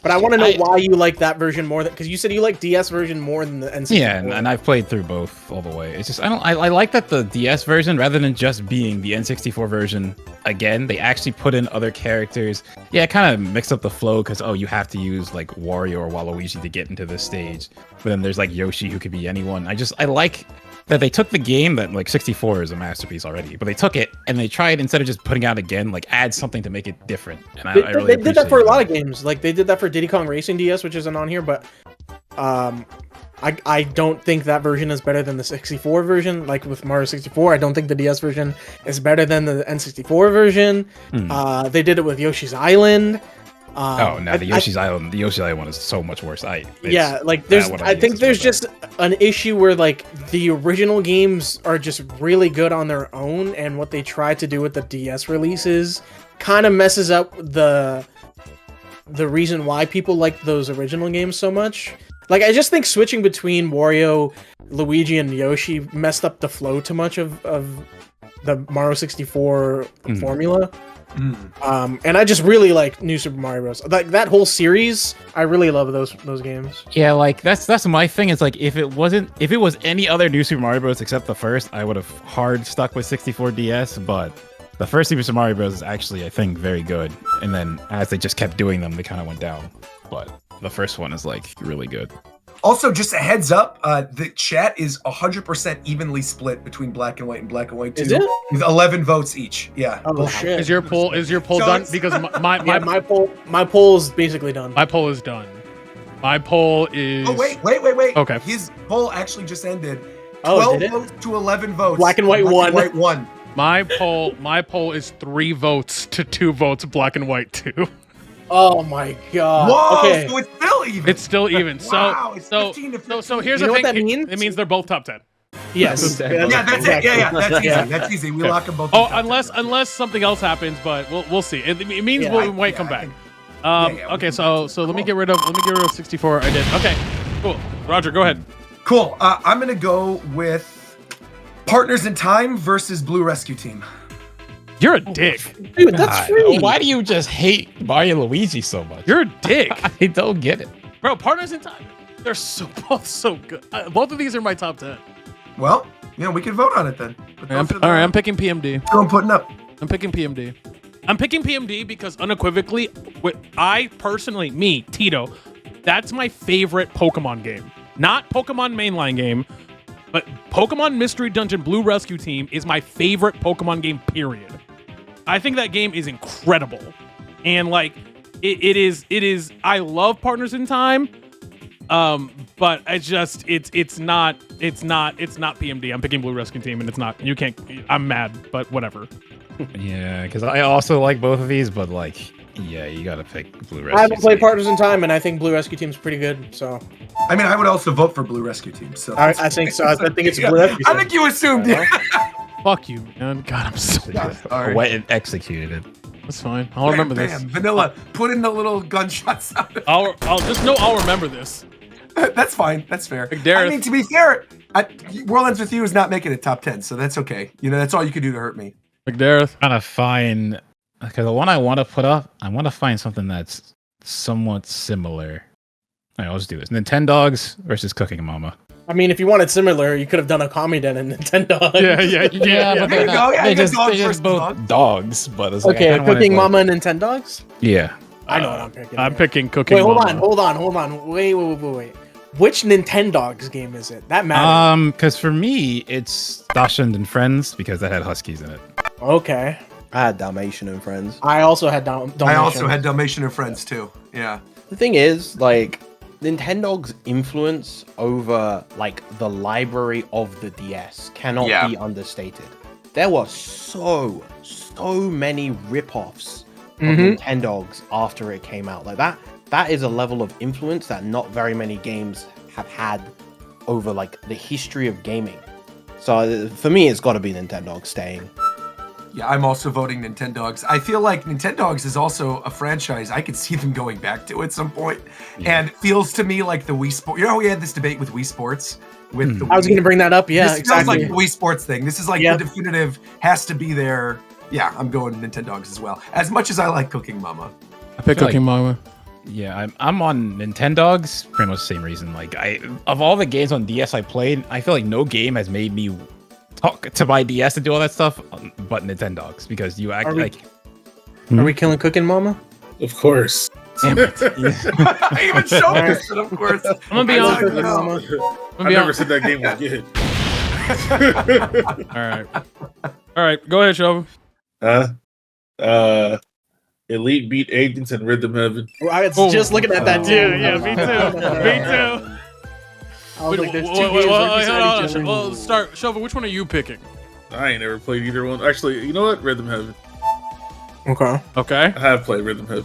But I want to know why you like that version more than, because you said you like DS version more than the N64. Yeah, and I've played through both all the way. It's just I like that the DS version, rather than just being the N64 version again, they actually put in other characters. Yeah, it kind of mixed up the flow because you have to use like Wario or Waluigi to get into this stage. But then there's like Yoshi who could be anyone. I like that they took the game that like 64 is a masterpiece already, but they took it and they tried, instead of just putting out again, like add something to make it different. And I really did that for a lot of games. Like they did that for Diddy Kong Racing DS, which isn't on here, but I don't think that version is better than the 64 version. Like with Mario 64, I don't think the DS version is better than the N64 version. They did it with Yoshi's Island. The Yoshi's Island one is so much worse. I think there's just an issue where like the original games are just really good on their own, and what they try to do with the DS releases kind of messes up the reason why people like those original games so much. Like, I just think switching between Wario, Luigi, and Yoshi messed up the flow too much of the Mario 64 formula. And I just really like New Super Mario Bros. Like that whole series, I really love those games. Yeah, like that's my thing. It's like if it was any other New Super Mario Bros. Except the first, I would have hard stuck with 64 DS. But the first Super Mario Bros. Is actually, I think, very good. And then as they just kept doing them, they kind of went down. But the first one is like really good. Also, just a heads up, the chat is 100% evenly split between Black and White and Black and White 2. Is it? With 11 votes each. Yeah. Oh shit. Is your poll So done? it's- Because my my poll is basically done. my poll is done. My poll is. Oh, wait. Okay. His poll actually just ended. Oh, 12 did it? votes to 11 votes. Black and White won. White won. My poll is 3 votes to 2 votes. Black and White 2. Oh my god. Whoa, Okay. so it's still even. It's still even. Wow, So it's so 15 to so 15. here's You the know thing. what that means? It means they're both top 10. Yes. Yeah, that's it. Yeah, that's easy. Yeah. That's easy. We Okay. lock them both. Oh, in top 10. unless something else happens, but we'll see. It means Yeah, we'll wait, come I back. think- yeah, Okay, so let me get rid of 64. I did. Okay, cool. Roger, go ahead. Cool. I'm gonna go with Partners in Time versus Blue Rescue Team. You're a dick. Dude, that's God, free. why do you just hate Mario and Luigi so much? You're a dick, I don't get it. bro. Partners in Time. They're both so good. Both of these are my top 10. Well, we can vote on it then. But All those are the- right, I'm picking PMD. who I'm putting up. I'm picking PMD. I'm picking PMD because unequivocally, I personally, me, Tito, that's my favorite Pokemon game. Not Pokemon mainline game, but Pokemon Mystery Dungeon Blue Rescue Team is my favorite Pokemon game, period. I think that game is incredible. And like, it is, I love Partners in Time, but it's not PMD. I'm picking Blue Rescue Team and it's not, I'm mad, but whatever. Yeah, because I also like both of these, but like, yeah, you gotta pick Blue Rescue. I haven't played Team. Partners in Time, and I think Blue Rescue Team's pretty good. So I mean, I would also vote for Blue Rescue Team. So I think so. I think it's Yeah. Blue Rescue I Team. think you assumed. Yeah. Fuck you, man. God, I'm so Sorry. Went and executed it. That's fine. I'll remember this. Bam, Vanilla, put in the little gunshot sound. I'll remember this. That's fine. That's fair. Like Dareth. I mean, to be fair, World Ends With You is not making it top 10, so that's okay. That's all you can do to hurt me. McDareth. Trying to find, because the one I want to put up, I want to find something that's somewhat similar. All right, I'll just do this. Nintendogs versus Cooking Mama. I mean, if you wanted similar, you could have done a Comedy and Nintendo. Yeah. But There you they're go. not, Yeah, they're you got just, dogs they're just versus both dogs. dogs. But it's like, I Okay, kinda wanna, Cooking like- Mama and Nintendogs. Yeah. I know what I'm picking. I'm here. picking Cooking Wait, hold Mama. on. Wait. Which Nintendogs game is it? That matters. Because for me, it's Dachshund and Friends because that had huskies in it. Okay. I had Dalmatian and Friends. I also had Dalmatian. I also had Dalmatian and Friends too. Yeah. The thing is, like, Nintendo's influence over like the library of the DS cannot be understated. There were so many rip-offs of Nintendogs after it came out. Like that is a level of influence that not very many games have had over like the history of gaming. So for me, it's got to be Nintendogs staying. Yeah, I'm also voting Nintendogs. I feel like Nintendogs is also a franchise I could see them going back to at some point. Yeah. And it feels to me like the Wii Sports. You know how we had this debate with Wii Sports? With the I was Wii? going to bring that up. Yeah, This exactly. feels like the Wii Sports thing. This is like Yep. the definitive has to be there. Yeah, I'm going Nintendogs as well. As much as I like Cooking Mama. I pick feel Cooking like- Mama. Yeah, I'm on Nintendogs, pretty much the same reason. Like, of all the games on DS I played, I feel like no game has made me talk to my DS to do all that stuff, but Nintendogs, because you act Are we- like. Are we killing Cooking Mama? Of course. Damn it. I even showed this, and of course. I'm gonna be I honest. don't know. Mama. I'm I gonna be never honest. said that game was good. All right. Go ahead, Shovel. Elite Beat Agents and Rhythm Heaven. I was Oh. just looking at that too. Yeah, me too. Me too. I was like, there's two Wait, games right hold beside on. each other. Well, start. Shovel, which one are you picking? I ain't never played either one. Actually, you know what? Rhythm Heaven. Okay. Okay. I have played Rhythm Heaven.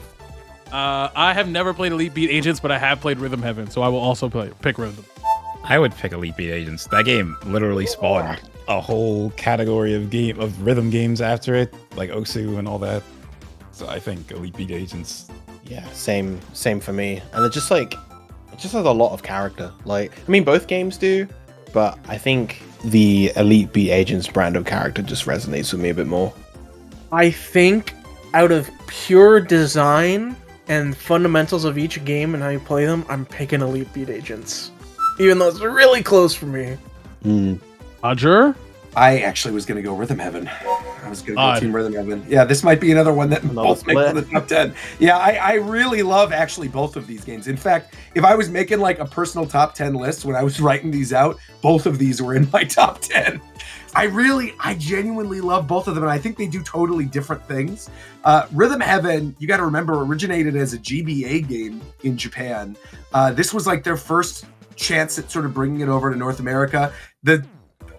I have never played Elite Beat Agents, but I have played Rhythm Heaven, so I will also pick Rhythm. I would pick Elite Beat Agents. That game literally spawned a whole category of rhythm games after it, like Osu and all that. So I think Elite Beat Agents. Yeah, same for me. And it just has a lot of character. Like, I mean, both games do, but I think the Elite Beat Agents brand of character just resonates with me a bit more. I think out of pure design and fundamentals of each game and how you play them, I'm picking Elite Beat Agents. Even though it's really close for me. Mm. Roger? I actually was going to go Rhythm Heaven. I was going to go Team Rhythm Heaven. Yeah, this might be another one that both make the top 10. Yeah, I really love actually both of these games. In fact, if I was making like a personal top 10 list when I was writing these out, both of these were in my top 10. I genuinely love both of them, and I think they do totally different things. Rhythm Heaven, you got to remember, originated as a GBA game in Japan. This was like their first chance at sort of bringing it over to North America. The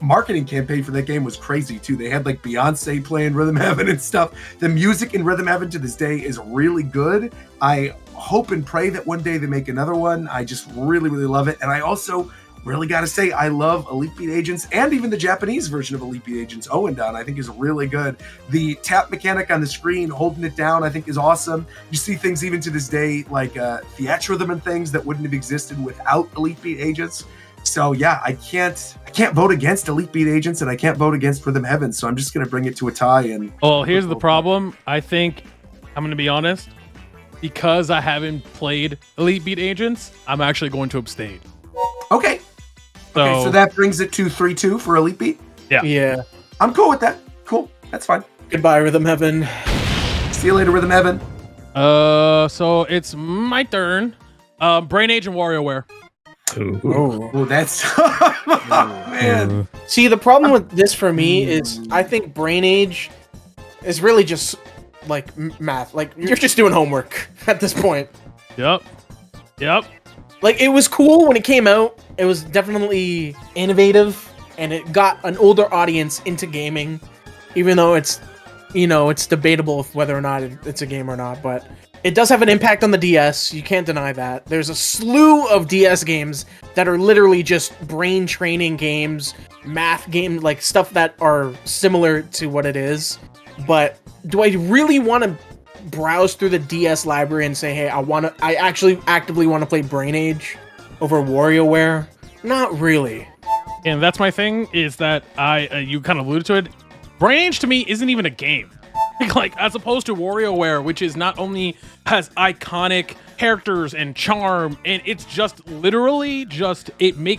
marketing campaign for that game was crazy too. They had like Beyonce playing Rhythm Heaven and stuff. The music in Rhythm Heaven to this day is really good. I hope and pray that one day they make another one. I just really, really love it. And I also really got to say, I love Elite Beat Agents, and even the Japanese version of Elite Beat Agents, Owendan, I think is really good. The tap mechanic on the screen, holding it down, I think is awesome. You see things even to this day, like Theatrhythm and things that wouldn't have existed without Elite Beat Agents. So yeah, I can't vote against Elite Beat Agents, and I can't vote against Rhythm Heaven, so I'm just going to bring it to a tie. And well, here's the problem. I think, I'm going to be honest, because I haven't played Elite Beat Agents, I'm actually going to abstain. Okay. So that brings it to 3-2 for Elite Beat? Yeah. I'm cool with that. Cool. That's fine. Goodbye, Rhythm Heaven. See you later, Rhythm Heaven. So it's my turn. Brain Age and WarioWare. Oh, that's oh, man. See, the problem with this for me is I think Brain Age is really just like math. Like, you're just doing homework at this point. Yep. Like, it was cool when it came out. It was definitely innovative, and it got an older audience into gaming, even though it's, it's debatable whether or not it's a game or not, but it does have an impact on the DS. You can't deny that. There's a slew of DS games that are literally just brain training games, math games, like stuff that are similar to what it is. But do I really want to browse through the DS library and say, hey, I actually actively want to play Brain Age over WarioWare? Not really. And that's my thing, is that you kind of alluded to it. Brain Age to me isn't even a game. Like, as opposed to WarioWare, which is not only has iconic characters and charm, and it's just literally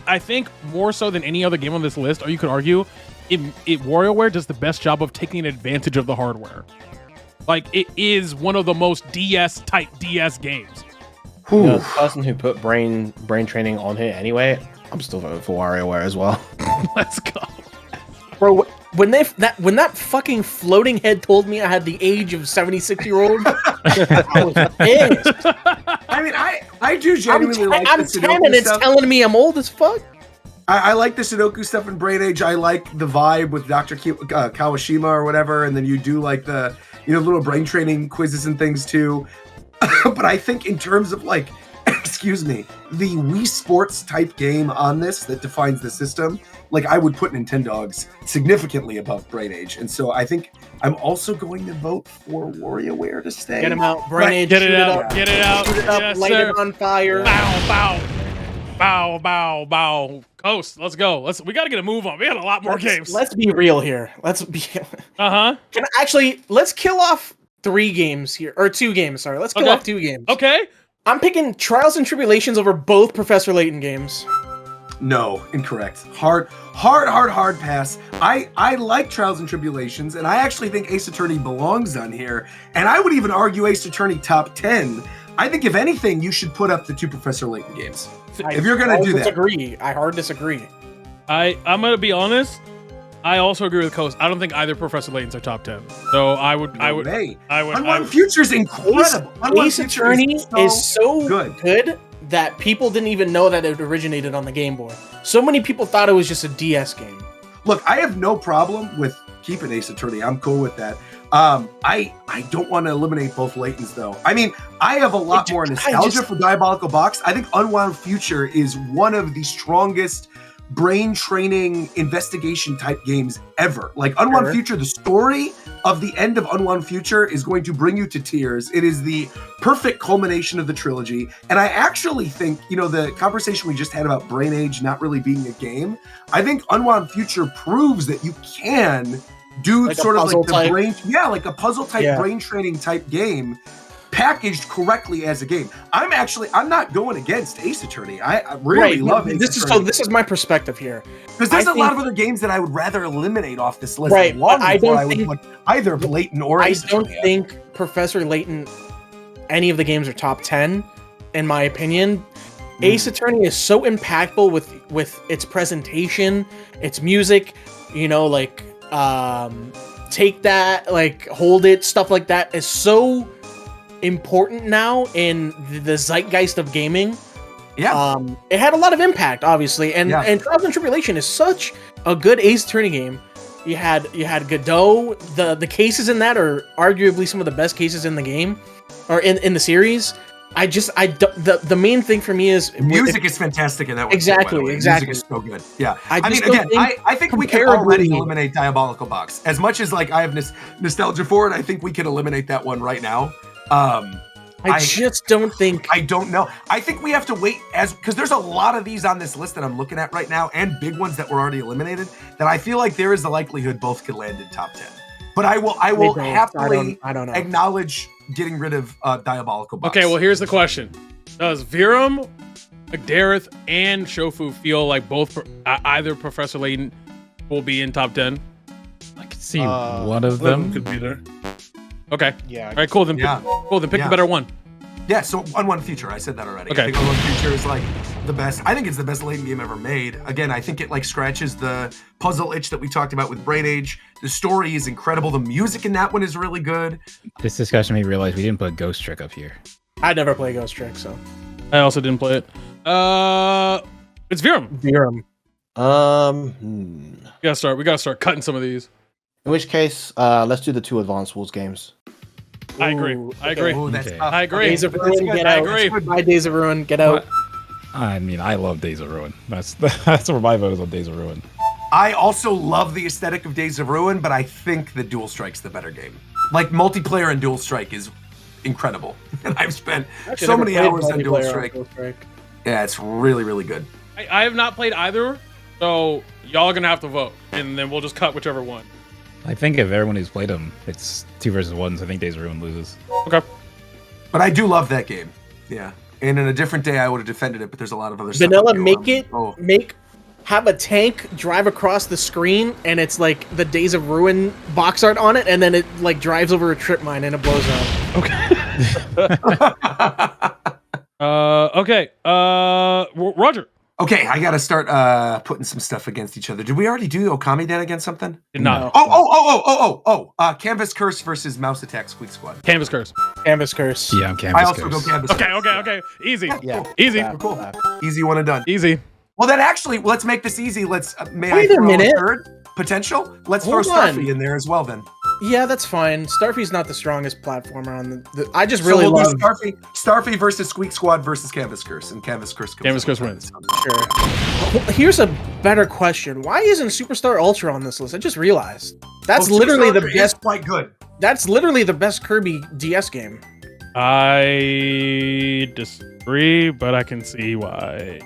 I think more so than any other game on this list, or you could argue, WarioWare does the best job of taking advantage of the hardware. Like, it is one of the most DS-type DS games. The person who put brain training on here anyway, I'm still voting for WarioWare as well. Let's go. Bro, when that fucking floating head told me I had the age of 76-year-old, I was pissed. I mean, I do genuinely like I'm 10 and it's telling me I'm old as fuck. I like the Sudoku stuff in Brain Age. I like the vibe with Dr. Kawashima or whatever, and then you do like the little brain training quizzes and things too. But I think in terms of like, excuse me, the Wii Sports type game on this that defines the system, like I would put Nintendogs significantly above Brain Age. And so I think I'm also going to vote for WarioWare to stay. Get him out, Brain Age. Get it out. Get it out. Shoot it up, yes, light sir. it on fire. Bow. Coast, let's go. We got to get a move on. We got a lot more games. Let's be real here. Let's kill off 3 games here, or 2 games. Sorry, let's kill off 2 games. Okay. I'm picking Trials and Tribulations over both Professor Layton games. No, incorrect. Hard pass. I like Trials and Tribulations, and I actually think Ace Attorney belongs on here. And I would even argue Ace Attorney top 10. I think if anything, you should put up the 2 Professor Layton games. If you're gonna do that. I hard disagree. I'm gonna be honest. I also agree with Coast. I don't think either Professor Layton's are top 10. So I would. Unwound Future's incredible. Ace Attorney is so good that people didn't even know that it originated on the Game Boy. So many people thought it was just a DS game. Look, I have no problem with keeping Ace Attorney. I'm cool with that. I don't want to eliminate both Laytons though. I mean, I have a lot more nostalgia for Diabolical Box. I think Unwound Future is one of the strongest brain training investigation type games ever. Like Unwound Future, the story of the end of Unwound Future is going to bring you to tears. It is the perfect culmination of the trilogy. And I actually think, the conversation we just had about Brain Age not really being a game, I think Unwound Future proves that you can do like sort of like the brain, like a puzzle type brain training type game. packaged correctly as a game. I'm not going against Ace Attorney. I really love Ace this. Attorney. So this is my perspective here. Because there's a lot of other games that I would rather eliminate off this list. Right, but I don't think would put either Layton or I Ace don't Attorney think Professor Layton, any of the games are top 10, in my opinion. Ace Attorney is so impactful with its presentation, its music, you know, like Take That, like Hold It, stuff like that is so important now in the zeitgeist of gaming. Yeah. It had a lot of impact, obviously, and Trials and Tribulation is such a good Ace Attorney game. You had Godot. The cases in that are arguably some of the best cases in the game, or in the series. The main thing for me is music is fantastic in that one. Exactly. Music is so good. Yeah. I think we can already eliminate Diabolical Box. As much as like I have nostalgia for it, I think we can eliminate that one right now. I just don't think. I don't know. I think we have to wait because there's a lot of these on this list that I'm looking at right now, and big ones that were already eliminated. That I feel like there is a likelihood both could land in top 10. But I will happily acknowledge getting rid of Diabolical Box. Okay, well here's the question: does Virum, Dareth, and Shofu feel like both either Professor Layton will be in top 10? I could see one of them could be there. Okay. Yeah. All right. Cool. Then. Pick the better one. Yeah. So on Future, I said that already. Okay. I think On Future is like the best. I think it's the best Layton game ever made. Again, I think it like scratches the puzzle itch that we talked about with Brain Age. The story is incredible. The music in that one is really good. This discussion made me realize we didn't put Ghost Trick up here. I never play Ghost Trick, so I also didn't play it. It's Virum. We gotta start cutting some of these. In which case, let's do the 2 Advanced Wars games. I agree. Ooh, I agree. Ooh, that's Okay. tough. I agree. Days of Ruin, get I out. agree. My Days of Ruin, get out. I mean, I love Days of Ruin. That's where my vote is on Days of Ruin. I also love the aesthetic of Days of Ruin, but I think the Dual Strike's the better game. Like multiplayer in Dual Strike is incredible, and I've spent so many hours on Dual Strike. Yeah, it's really, really good. I have not played either, so y'all are gonna have to vote, and then we'll just cut whichever one. I think if everyone who's played them, it's 2 versus 1, so I think Days of Ruin loses. Okay. But I do love that game. Yeah. And in a different day, I would have defended it, but there's a lot of other stuff. Vanilla, have a tank drive across the screen, and it's like the Days of Ruin box art on it, and then it like drives over a trip mine and it blows up. Okay. Roger. Okay, I gotta start putting some stuff against each other. Did we already do Okami Den against something? Did not. Canvas Curse versus Mouse Attack Squeak Squad. Canvas Curse. Canvas Curse. Yeah, I'm Canvas I also Curse. go Canvas Curse. Okay. Easy. Yeah. Easy. Cool. Easy one and done. Easy. Well, then actually, let's make this easy. Let's Wait a minute. third potential? Let's Hold throw on. Starfy in there as well then. Yeah, that's fine. Starfy's not the strongest platformer on the I just really so we'll love do Starfy versus Squeak Squad versus Canvas Curse, and Canvas Curse comes Canvas up. Curse wins. Sure. Here's a better question. Why isn't Superstar Ultra on this list? I just realized. That's literally the Superstar best. is quite good. That's literally the best Kirby DS game. I disagree, but I can see why.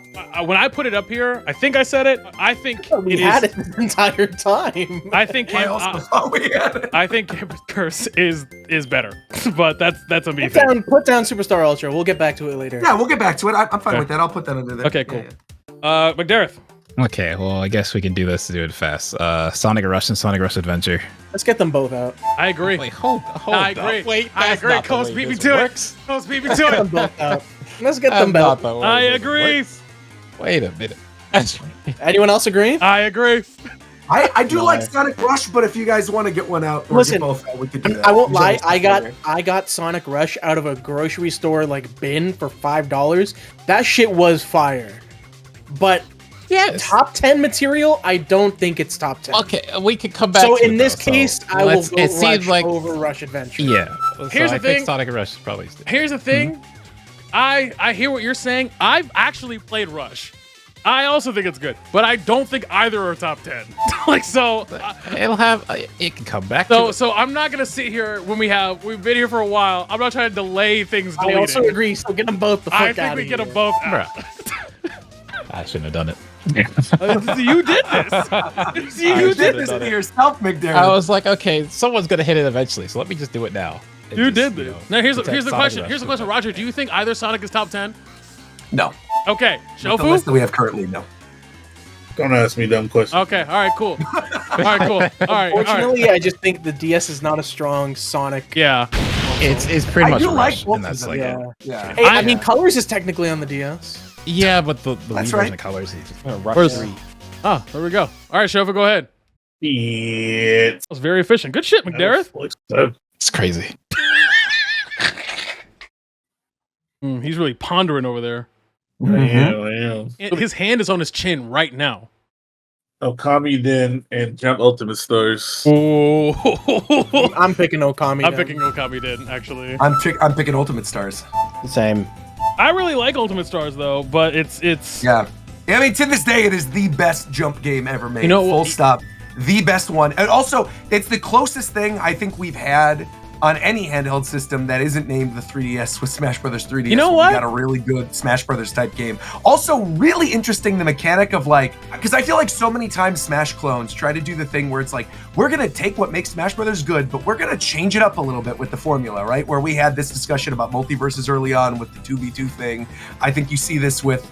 When I put it up here, I think I said it. I think We had it the entire time. I think I also thought we had it. I think Canvas Curse is better, but that's a me Put thing. down Superstar Ultra. We'll get back to it later. Yeah, we'll get back to it. I'm fine Okay. with that. I'll put that under there. Okay, cool. Yeah. McDareth. Okay, well, I guess we can do this to do it fast. Sonic Rush and Sonic Rush Adventure. Let's get them both out. I agree. hold I agree. I agree. Coast beat me to it. Coast beat me Get to them it. both out. Let's get them both. I agree. Wait a minute. Anyone else agree? I agree. I do like Sonic Rush, but if you guys want to get one out, or Listen, get both out, we could do that. I won't lie. There's I got Sonic Rush out of a grocery store like bin for $5. That shit was fire. But Yes. top 10 material, I don't think it's top 10. Okay, we could come back. So to in it, this though, case, so I will let's- go It seems Rush like over Rush Adventure. yeah. Here's so the I think thing. Sonic Rush is probably. Here's the thing. I hear what you're saying. I've actually played Rush. I also think it's good, but I don't think either are top 10. It'll have. It can come back. So to so I'm not gonna sit here when we've been here for a while. I'm not trying to delay things. I also agree. So get them both the fuck I out think of we here. get them both out. I shouldn't have done it. You did this. You did this to yourself, McDarren. I was like, okay, someone's gonna hit it eventually, so let me just do it now. You did this. Now here's the Sonic question. Rush Here's the to question, that. Roger. Do you think either Sonic is top 10? No. Okay, With the list Shofu. that we have currently, no. Don't ask me dumb questions. Okay, all right, cool. All right, cool. All right, all right. Fortunately, I just think the DS is not a strong Sonic. Yeah. It's pretty I much do like Rush, both and that's of like them. Yeah. Yeah. Hey, I mean, Colors is technically on the DS. yeah, but the Wii That's version right. of Colors is just Rush Where's- 3. Oh, there we go. All right, Shofu, go ahead. Shit. That was very efficient. Good shit, McDareth. it's crazy. He's really pondering over there. Yeah. And his hand is on his chin right now. Okami Den and Jump Ultimate Stars. Oh, I'm picking Okami. I'm then. picking Okami Den, actually. I'm picking Ultimate Stars. Same. I really like Ultimate Stars though, but it's Yeah. I mean, to this day, it is the best jump game ever made. You know, Full stop. The best one. And also, it's the closest thing I think we've had on any handheld system that isn't named the 3DS with Smash Brothers 3DS. You know where what? We got a really good Smash Brothers type game. Also, really interesting the mechanic of like, because I feel like so many times Smash clones try to do the thing where it's like, we're going to take what makes Smash Brothers good, but we're going to change it up a little bit with the formula, right? Where we had this discussion about multiverses early on with the 2v2 thing. I think you see this with,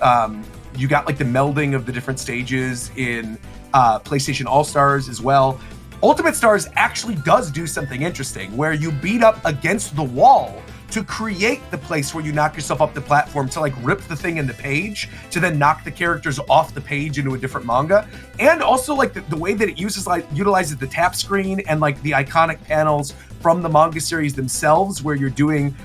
you got like the melding of the different stages in PlayStation All-Stars as well. Ultimate Stars actually does do something interesting where you beat up against the wall to create the place where you knock yourself up the platform to like rip the thing in the page to then knock the characters off the page into a different manga. And also like the way that it utilizes the tap screen and like the iconic panels from the manga series themselves where you're doing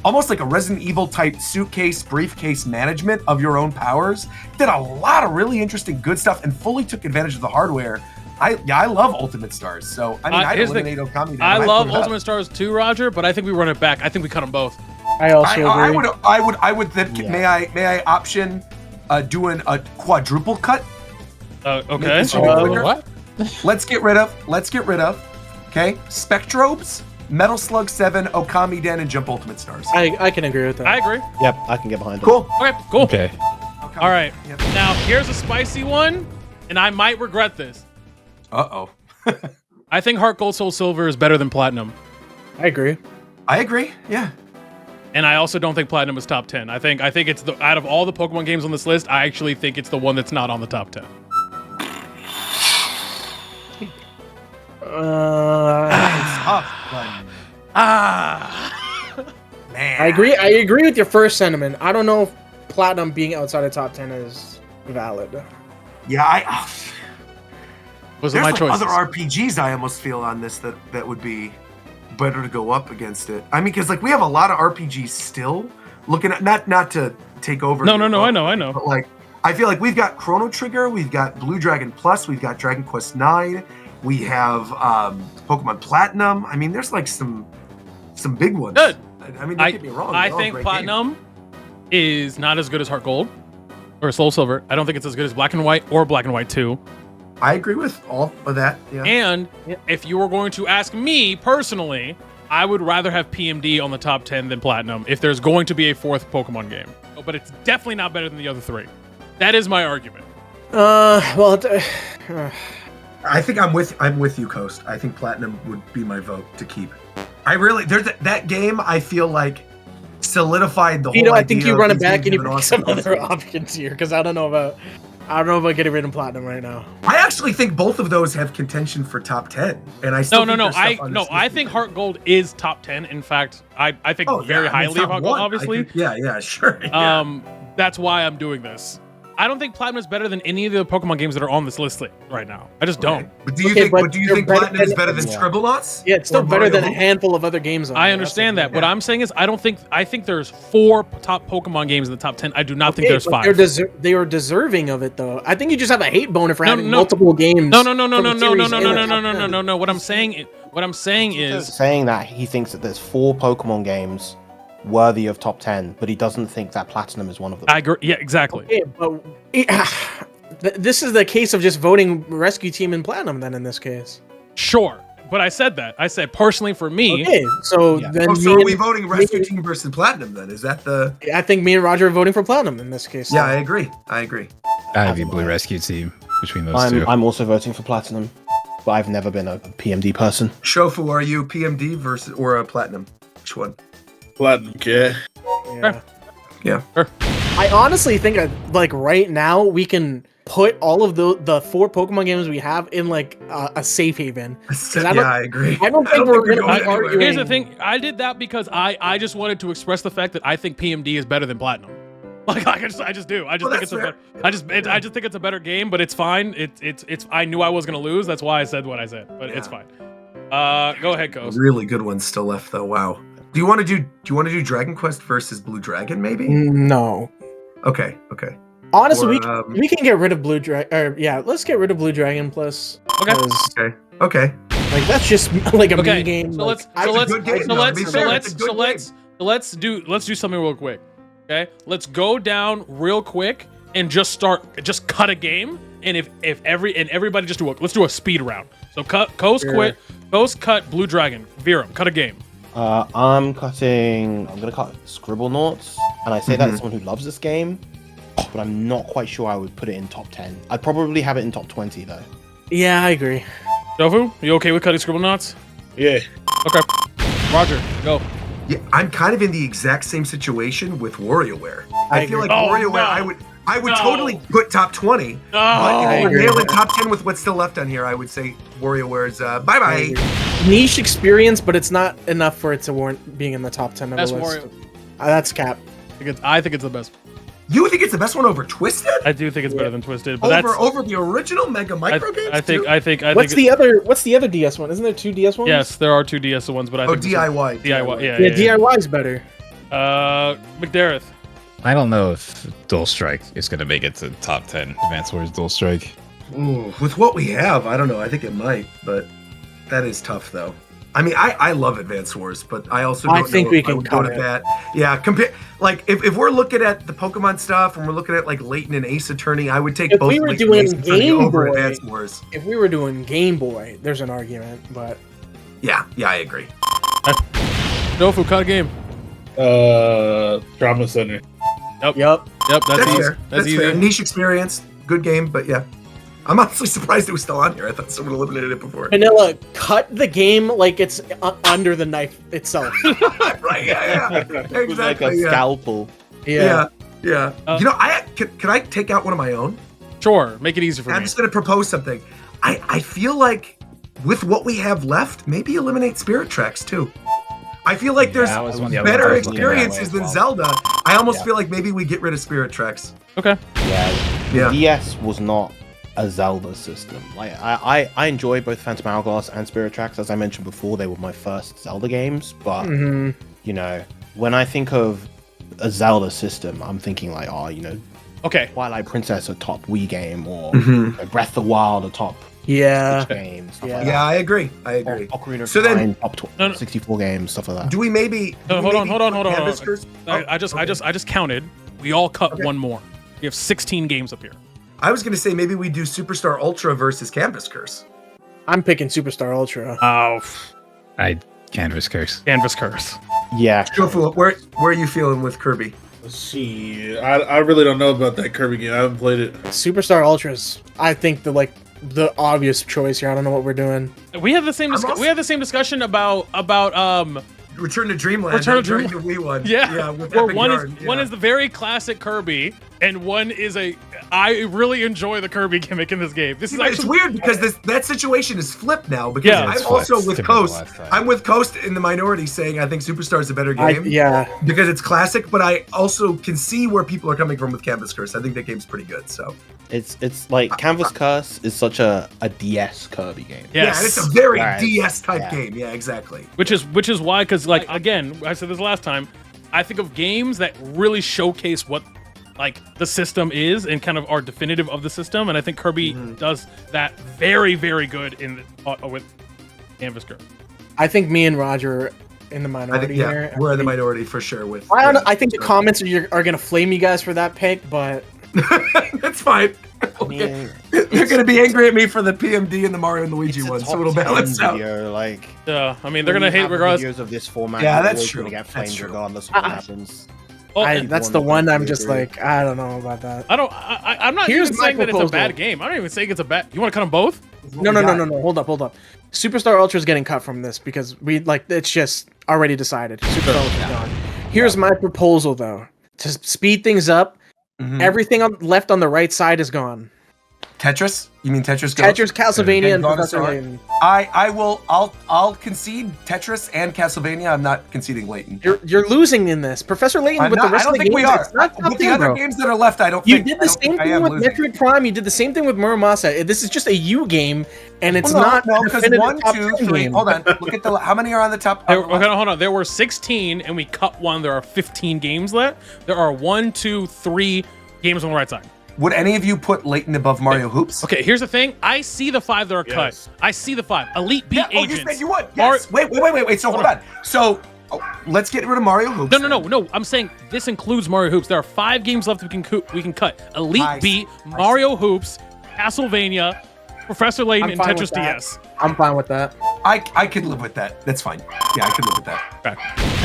almost like a Resident Evil type suitcase, briefcase management of your own powers. Did a lot of really interesting good stuff and fully took advantage of the hardware. I love Ultimate Stars, so I mean I'd here's the- eliminate Okami. I love put it up. Ultimate Stars too, Roger, but I think we run it back. I think we cut them both. I also I agree. would then Yeah. may I option doing a quadruple cut? Okay. this quicker? What? Let's get rid of okay, Spectrobes, Metal Slug 7, Okami Den, and Jump Ultimate Stars. I can agree with that. I agree. Yep, I can get behind it. Cool. Okay, cool. Okay. Okami. All right. Yep. Now, here's a spicy one, and I might regret this. Uh-oh. I think HeartGold SoulSilver is better than Platinum. I agree. I agree. Yeah. And I also don't think Platinum is top 10. I think it's the out of all the Pokemon games on this list, I actually think it's the one that's not on the top 10. Tough, but man. I agree. I agree with your first sentiment. I don't know if Platinum being outside the top 10 is valid. Yeah, Was it there's my like choice? other RPGs I almost feel on this that would be better to go up against it. I mean, because like we have a lot of RPGs still looking at not to take over. No, I know. But like, I feel like we've got Chrono Trigger, we've got Blue Dragon Plus, we've got Dragon Quest IX, we have Pokemon Platinum. I mean, there's like some big ones. Good. I mean, don't get me wrong. I they're all think great Platinum is not as good as HeartGold or SoulSilver. I don't think it's as good as Black and White or Black and White 2. games. I agree with all of that. Yeah. And if you were going to ask me personally, I would rather have PMD on the top 10 than Platinum if there's going to be a fourth Pokemon game. But it's definitely not better than the other three. That is my argument. Well, I think I'm with you, Coast. I think Platinum would be my vote to keep. I really that game. I feel like solidified the whole. I think idea you of run it these back games and you having pick awesome some other games. options here because I don't know about getting rid of Platinum right now. I actually think both of those have contention for top 10, and I still No. think there's stuff on this I list think that- HeartGold is top 10. In fact, I think Oh, yeah, very I mean, highly it's of not HeartGold, one. I obviously. think- yeah, sure. Yeah. That's why I'm doing this. I don't think Platinum is better than any of the Pokemon games that are on this list right now. I just don't. But do you Okay, think? but But do you they're think better Platinum is than- better than Yeah. Tribulations? Yeah, it's still Or better than Mario a handful of other games. On I there. understand That's that. What I'm saying is I think there's 4 top Pokemon games in the top 10. I do not think there's but 5. They are deserving of it, though. I think you just have a hate boner for No, having no. multiple games. No. from the series in the top 10. What I'm saying is saying that he thinks that there's 4 Pokemon games worthy of top 10, but he doesn't think that Platinum is one of them. I agree. Yeah, exactly. Okay, but this is the case of just voting Rescue Team in Platinum. Then in this case, Sure. But I said that. I said personally for me, okay. So Yeah. then, Oh, so me are and- we voting Rescue Team versus Platinum then? Is that the? I think me and Roger are voting for Platinum in this case. Yeah, I agree. I have a Blue Rescue Team between those two. I'm also voting for Platinum. but I've never been a PMD person. Shofu, are you PMD versus or a platinum? Which one? Platinum, yeah. Yeah. I honestly think like right now we can put all of the 4 Pokemon games we have in like a safe haven. I agree. I don't think we're going to be anywhere. arguing. Here's the thing. I did that because I just wanted to express the fact that I think PMD is better than Platinum. Like I just do. I just think it's a better. I just think it's a better game, but it's fine. It's. I knew I was gonna lose. That's why I said what I said. But it's fine. Go ahead, Coast. Really good ones still left though. Wow. Do you want to do Dragon Quest versus Blue Dragon maybe? No. Okay. Honestly, Or, we can get rid of Blue Dragon. Yeah, let's get rid of Blue Dragon Plus. Okay. Like that's just like a mini game. So like, let's do something real quick. Okay, let's go down real quick and just cut a game. And if everybody just let's do a speed round. So Coast cut Blue Dragon. Virum, cut a game. I'm gonna cut Scribblenauts, and I say that as someone who loves this game, but I'm not quite sure I would put it in top 10. I'd probably have it in top 20 though. Yeah, I agree. Tofu, you okay with cutting Scribblenauts? Yeah. Okay. Roger, go. Yeah, I'm kind of in the exact same situation with WarioWare. I feel like WarioWare, I would totally put top 20. But if we're nailing top 10 with what's still left on here, I would say WarioWare's bye-bye. Niche experience, but it's not enough for it to warrant being in the top 10 of the list. That's cap. I think it's the best. You think it's the best one over Twisted? I do think it's better than Twisted, but over the original Mega Micro games. I think. What's the other DS one? Isn't there 2 DS ones? Yes, there are 2 DS ones, but I think DIY. DIY. Yeah, DIY is better. McDareth. I don't know if Dual Strike is going to make it to top 10. Advance Wars Dual Strike. Ooh, with what we have, I don't know. I think it might, but that is tough though. I mean, I love Advance Wars, but I also don't think know we if I can would go to cut it. that. Yeah, like if we're looking at the Pokemon stuff and we're looking at like Layton and Ace Attorney, I would take If both we were Layton doing and Ace Attorney Game over Boy- Advance Wars. If we were doing Game Boy, there's an argument, but Yeah, I agree. Tofu, cut a game. Drama Center. Yep. That's easy. Fair. That's easy. fair. Niche experience, good game, but yeah. I'm honestly surprised it was still on here. I thought someone eliminated it before. Vanilla, cut the game like it's under the knife itself. Right, yeah. Exactly. It was like a scalpel. Yeah. You know, can I take out one of my own? Sure, make it easy for I'm me. just going to propose something. I feel like with what we have left, maybe eliminate Spirit Tracks too. I feel like there's that was one of the other better ones I was looking at experiences as than well. Zelda. I almost feel like maybe we get rid of Spirit Tracks. Okay. Yeah. DS was not a Zelda system. Like I enjoy both Phantom Hourglass and Spirit Tracks. As I mentioned before, they were my first Zelda games. But you know, when I think of a Zelda system, I'm thinking like, Okay. Twilight Princess a top Wii game, or Breath of the Wild a top Yeah. game. Stuff like Yeah, that. I agree. Ocarina of So then- Time, top 64 games, stuff like that. Do we maybe? Hold on. Canvaskers? I just counted. We all cut one more. We have 16 games up here. I was gonna say maybe we do Superstar Ultra versus Canvas Curse. I'm picking Superstar Ultra. Oh, Canvas Curse. Canvas Curse. Yeah. Shofu, where are you feeling with Kirby? Let's see. I really don't know about that Kirby game. I haven't played it. Superstar Ultra's, I think, the obvious choice here. I don't know what we're doing. We had the same. We had the same discussion about Return to Dreamland. Return to during the Wii one. Yeah. With Where Epic one Yarn, is one is the very classic Kirby, and one is I really enjoy the Kirby gimmick in this game. This is It's actually weird because that situation is flipped now because Yeah, I'm it's also flipped. with Typical Coast. last time. I'm with Coast in the minority saying I think Superstar is a better game because it's classic, but I also can see where people are coming from with Canvas Curse. I think that game's pretty good. So It's like Canvas Curse is such a DS Kirby game. yes. yeah, and it's a very Right. DS type Yeah. game. Yeah, exactly. Which is why, because like again, I said this last time, I think of games that really showcase what like the system is and kind of are definitive of the system, and I think Kirby does that very, very good in with Canvas Curse. I think me and Roger are in the I minority think here. we're in the minority for sure. With I don't know. I think the comments are gonna flame you guys for that pick, but That's fine. Okay. They're gonna be angry at me for the PMD and the Mario and Luigi It's a one, top so it'll 10 balance out. video, like, Yeah, I mean they're when gonna you hate have regardless. Videos of this format, Yeah, you're that's always true. gonna get That's flamed true. regardless of what happens. Oh, that's the one I'm just like, I don't know about that. I'm not Here's even saying my that it's a proposal. bad game. I'm not even saying it's a bad. You want to cut them both? No. Hold up. Superstar Ultra is getting cut from this because it's just already decided. Superstar Ultra is gone. Here's my proposal though. To speed things up, everything left on the right side is gone. Tetris? You mean Tetris? Tetris, Castlevania, and Professor Layton. I'll concede Tetris and Castlevania. I'm not conceding Layton. You're losing in this. Professor Layton with the rest of the games. We are. It's not With the other games that are left, I don't think. You did the same thing with Metroid Prime. You did the same thing with Muramasa. This is just a U game, and it's not. No, because 1, 2, 3. Hold on. Look at how many are on the top? Hold on. There were 16, and we cut one. There are 15 games left. There are 1, 2, 3 games on the right side. Would any of you put Layton above Mario Hoops? Okay, here's the thing. I see the 5 that are cut. I see the 5. Elite Beat Agents. Oh, you would? Yes. Wait. So hold on. So let's get rid of Mario Hoops. No. I'm saying this includes Mario Hoops. There are 5 games left we can cut. Elite Beat, Mario Hoops, Castlevania, Professor Layton, and Tetris DS. I'm fine with that. I could live with that. That's fine. Yeah, I could live with that. Okay.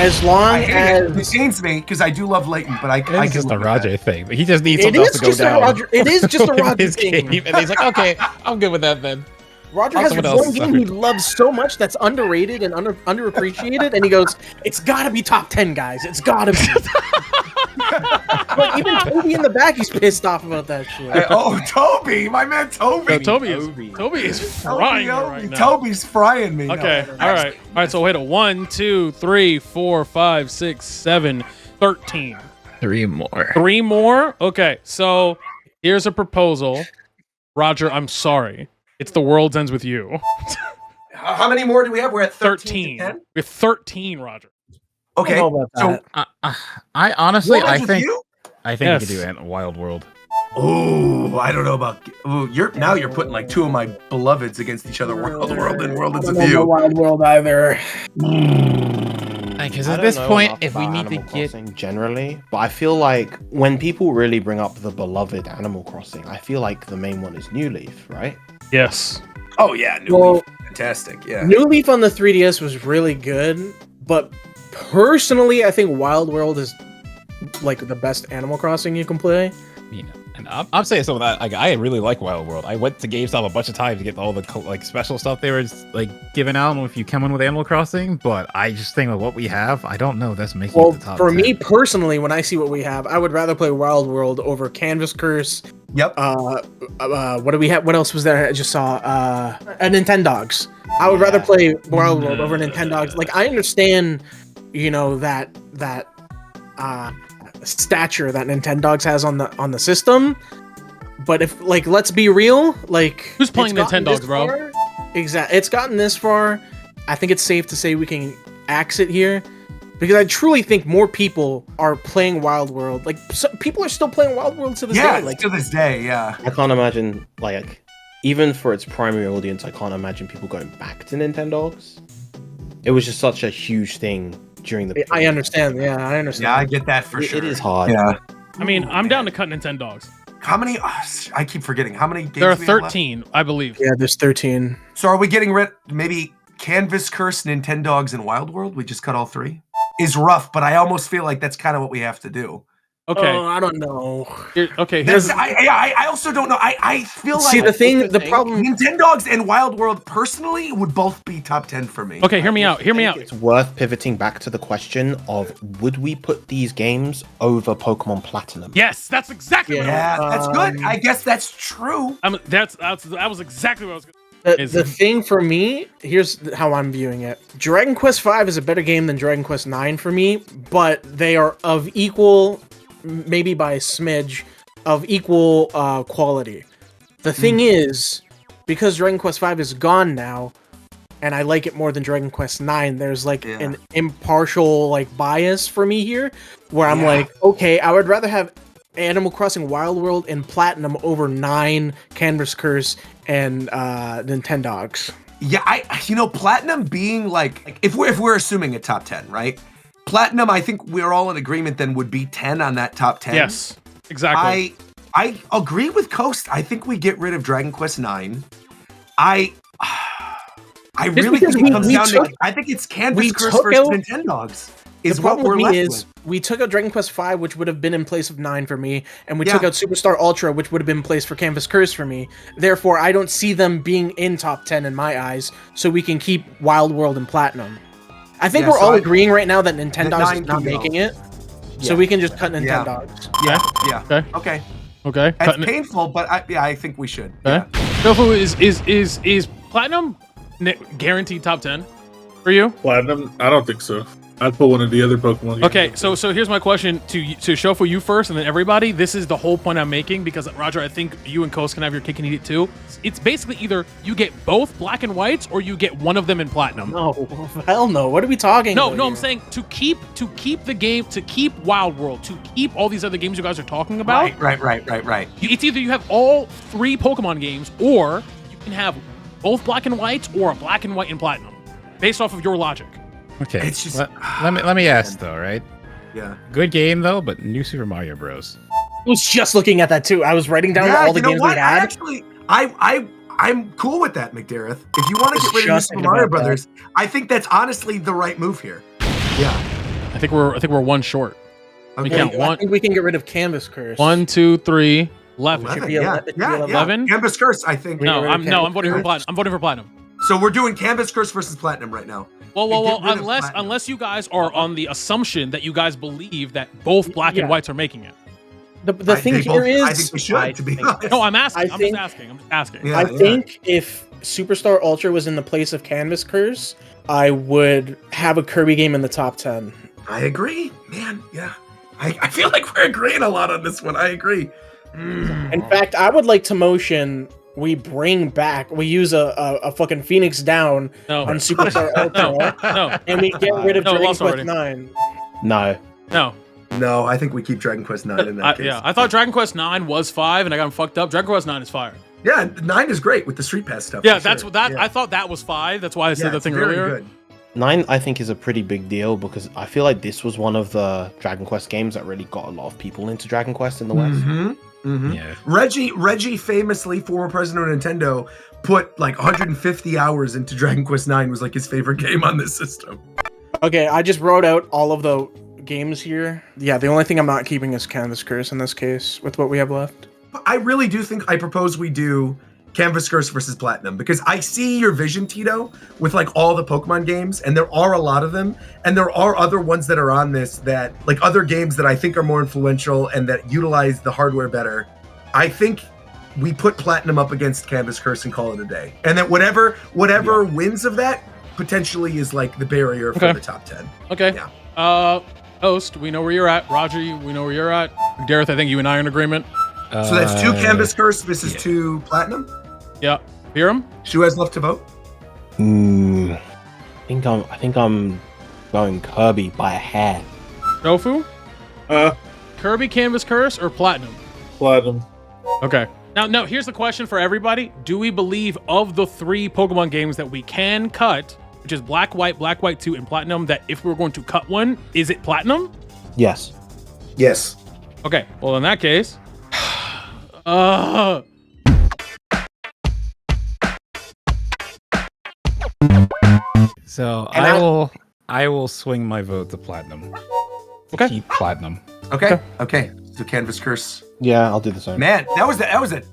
As long as it pains me because I do love Layton, but I it's just a Roger thing. He just needs it something else to go down. It is just a Roger his thing. game, and he's like, okay, I'm good with that then. Roger has one game he loves so much that's underrated and underappreciated, and he goes, "It's got to be top 10, guys. It's got to be." But even Toby in the back, he's pissed off about that shit. Toby, my man Toby. Toby is frying me right now. Toby's frying me. Okay, all right. So wait, 1, 2, 3, 4, 5, 6, 7, 13. 3 more. 3 more. Okay, so here's a proposal, Roger. I'm sorry. It's The World Ends With You. How many more do we have? We're at 13. We have 13, Roger. Okay. So I honestly, I think Yes. we could do Wild World. Oh, I don't know about. You're putting like 2 of my beloveds against each other. World and World Ends With You. Wild World either. Because at this point, if we need to get generally, but I feel like when people really bring up the beloved Animal Crossing, I feel like the main one is New Leaf, right? Yes. Oh yeah, New Leaf, fantastic. Yeah. New Leaf on the 3DS was really good, but personally, I think Wild World is like the best Animal Crossing you can play. You know, and I'm saying some of that. Like, I really like Wild World. I went to GameStop a bunch of times to get all the special stuff they were giving out if you come in with Animal Crossing. But I just think with what we have, I don't know if that's making it the top 10. Me personally, when I see what we have, I would rather play Wild World over Canvas Curse. Yep. What do we have? What else was there? I just saw a Nintendogs. I would rather play Wild World over Nintendogs. Like, I understand, that stature that Nintendogs has on the system, but if let's be real, who's playing Nintendogs, bro? Exactly, it's gotten this far. I think it's safe to say we can axe it here, because I truly think more people are playing Wild World. People are still playing Wild World to this day. To this day, yeah. I can't imagine, even for its primary audience, I can't imagine people going back to Nintendogs. It was just such a huge thing during the. I understand. Yeah, I understand. Yeah, I get that for sure. It is hard. Yeah. I mean, I'm down to cut Nintendogs. How many? I keep forgetting. How many games? There are 13, I believe. Yeah, there's 13. So are we getting rid? Maybe Canvas Curse, Nintendogs, and Wild World? We just cut all 3. Is rough, but I almost feel like that's kind of what we have to do. Okay. I don't know. I also don't know. I feel like the problem. Nintendogs and Wild World personally would both be top 10 for me. Okay, hear me out. It's worth pivoting back to the question of would we put these games over Pokemon Platinum? Yes, that's exactly what that's good. I guess that's true. That was exactly what I was going to The thing for me, here's how I'm viewing it. Dragon Quest V is a better game than Dragon Quest IX for me, but they are of equal, maybe by a smidge, of equal quality. The thing is, because Dragon Quest V is gone now, and I like it more than Dragon Quest IX, there's an impartial bias for me here, where I'm okay, I would rather have Animal Crossing Wild World and Platinum over 9, Canvas Curse, and Nintendogs. Yeah, Platinum being if we're assuming a top 10, right? Platinum, I think we're all in agreement then would be 10 on that top 10. Yes, exactly. I agree with Coast. I think we get rid of Dragon Quest IX. I really think it comes down to I think it's Canvas Curse versus Nintendogs. is the what problem we're with left me is with. we took out Dragon Quest V, which would have been in place of 9 for me, and we took out Superstar Ultra, which would have been in place for Canvas Curse for me. Therefore, I don't see them being in top 10 in my eyes, so we can keep Wild World and Platinum. I think we're all agreeing right now that Nintendo's is not making it, so we can just cut Nintendo's. Yeah. Okay. It's painful, but I think we should. Okay. Tofu, is Platinum guaranteed top 10 for you? Platinum? I don't think so. I'd put one of the other Pokemon games. Okay, so here's my question to Shofu, you first, and then everybody. This is the whole point I'm making, because Roger, I think you and Coast can have your cake and eat it too. It's basically either you get both black and whites, or you get one of them in platinum. No, hell no. What are we talking about? No, I'm saying to keep the game, to keep Wild World, to keep all these other games you guys are talking about. Right. It's either you have all 3 Pokemon games, or you can have both black and whites, or a black and white in platinum, based off of your logic. Okay, it's just let me ask though, right? Yeah. Good game though, but New Super Mario Bros. I was just looking at that too. I was writing down all the games we had. I'm cool with that, McDareth. If you want to get rid of New Super Mario Brothers, I think that's honestly the right move here. Yeah. I think we're one short. Okay. We count one. I think we can get rid of Canvas Curse. 1, 2, 3, 11. 11, yeah. 11. Canvas Curse, I think. I'm voting for platinum. I'm voting for platinum. So we're doing Canvas Curse versus Platinum right now. Well, unless you guys are on the assumption that you guys believe that both black and whites are making it. The thing here is, I think we should, to be honest. No, I'm asking. I'm just asking. Yeah, I think if Superstar Ultra was in the place of Canvas Curse, I would have a Kirby game in the top 10. I agree, man. Yeah, I feel like we're agreeing a lot on this one. I agree. In fact, I would like to motion we use a fucking Phoenix down on Superstar Ultra, and we get rid of Dragon Quest 9. No, I think we keep Dragon Quest 9 in that case. Yeah, I thought Dragon Quest 9 was 5, and I got them fucked up. Dragon Quest 9 is fire. Yeah, 9 is great with the Street Pass stuff. Yeah, that's what that. Yeah. I thought that was 5. That's why I said the thing earlier. Good. 9, I think, is a pretty big deal, because I feel like this was one of the Dragon Quest games that really got a lot of people into Dragon Quest in the West. Yeah. Reggie famously, former president of Nintendo, put like 150 hours into Dragon Quest 9, was like his favorite game on this system. Okay, I just wrote out all of the games here. Yeah, the only thing I'm not keeping is Canvas Curse in this case, with what we have left. I really do think, I propose we do Canvas Curse versus Platinum, because I see your vision, Tito, with like all the Pokemon games, and there are a lot of them, and there are other ones that are on this that, like other games that I think are more influential and that utilize the hardware better. I think we put Platinum up against Canvas Curse and call it a day. And that whatever wins of that potentially is like the barrier for the top 10. Okay. Yeah. Host, we know where you're at. Roger, we know where you're at. Gareth, I think you and I are in agreement. So that's 2 Canvas Curse versus 2 Platinum? Yeah. Hiram? Who has left to vote? I think I'm going Kirby by a hair. Tofu? Kirby Canvas Curse or Platinum? Platinum. Okay. Now, here's the question for everybody. Do we believe of the 3 Pokemon games that we can cut, which is Black, White 2, and Platinum, that if we were going to cut one, is it Platinum? Yes. Yes. Okay. Well, in that case... So I will swing my vote to Platinum. Okay. Keep Platinum. Okay. So Canvas Curse. Yeah, I'll do the same. Man, that was a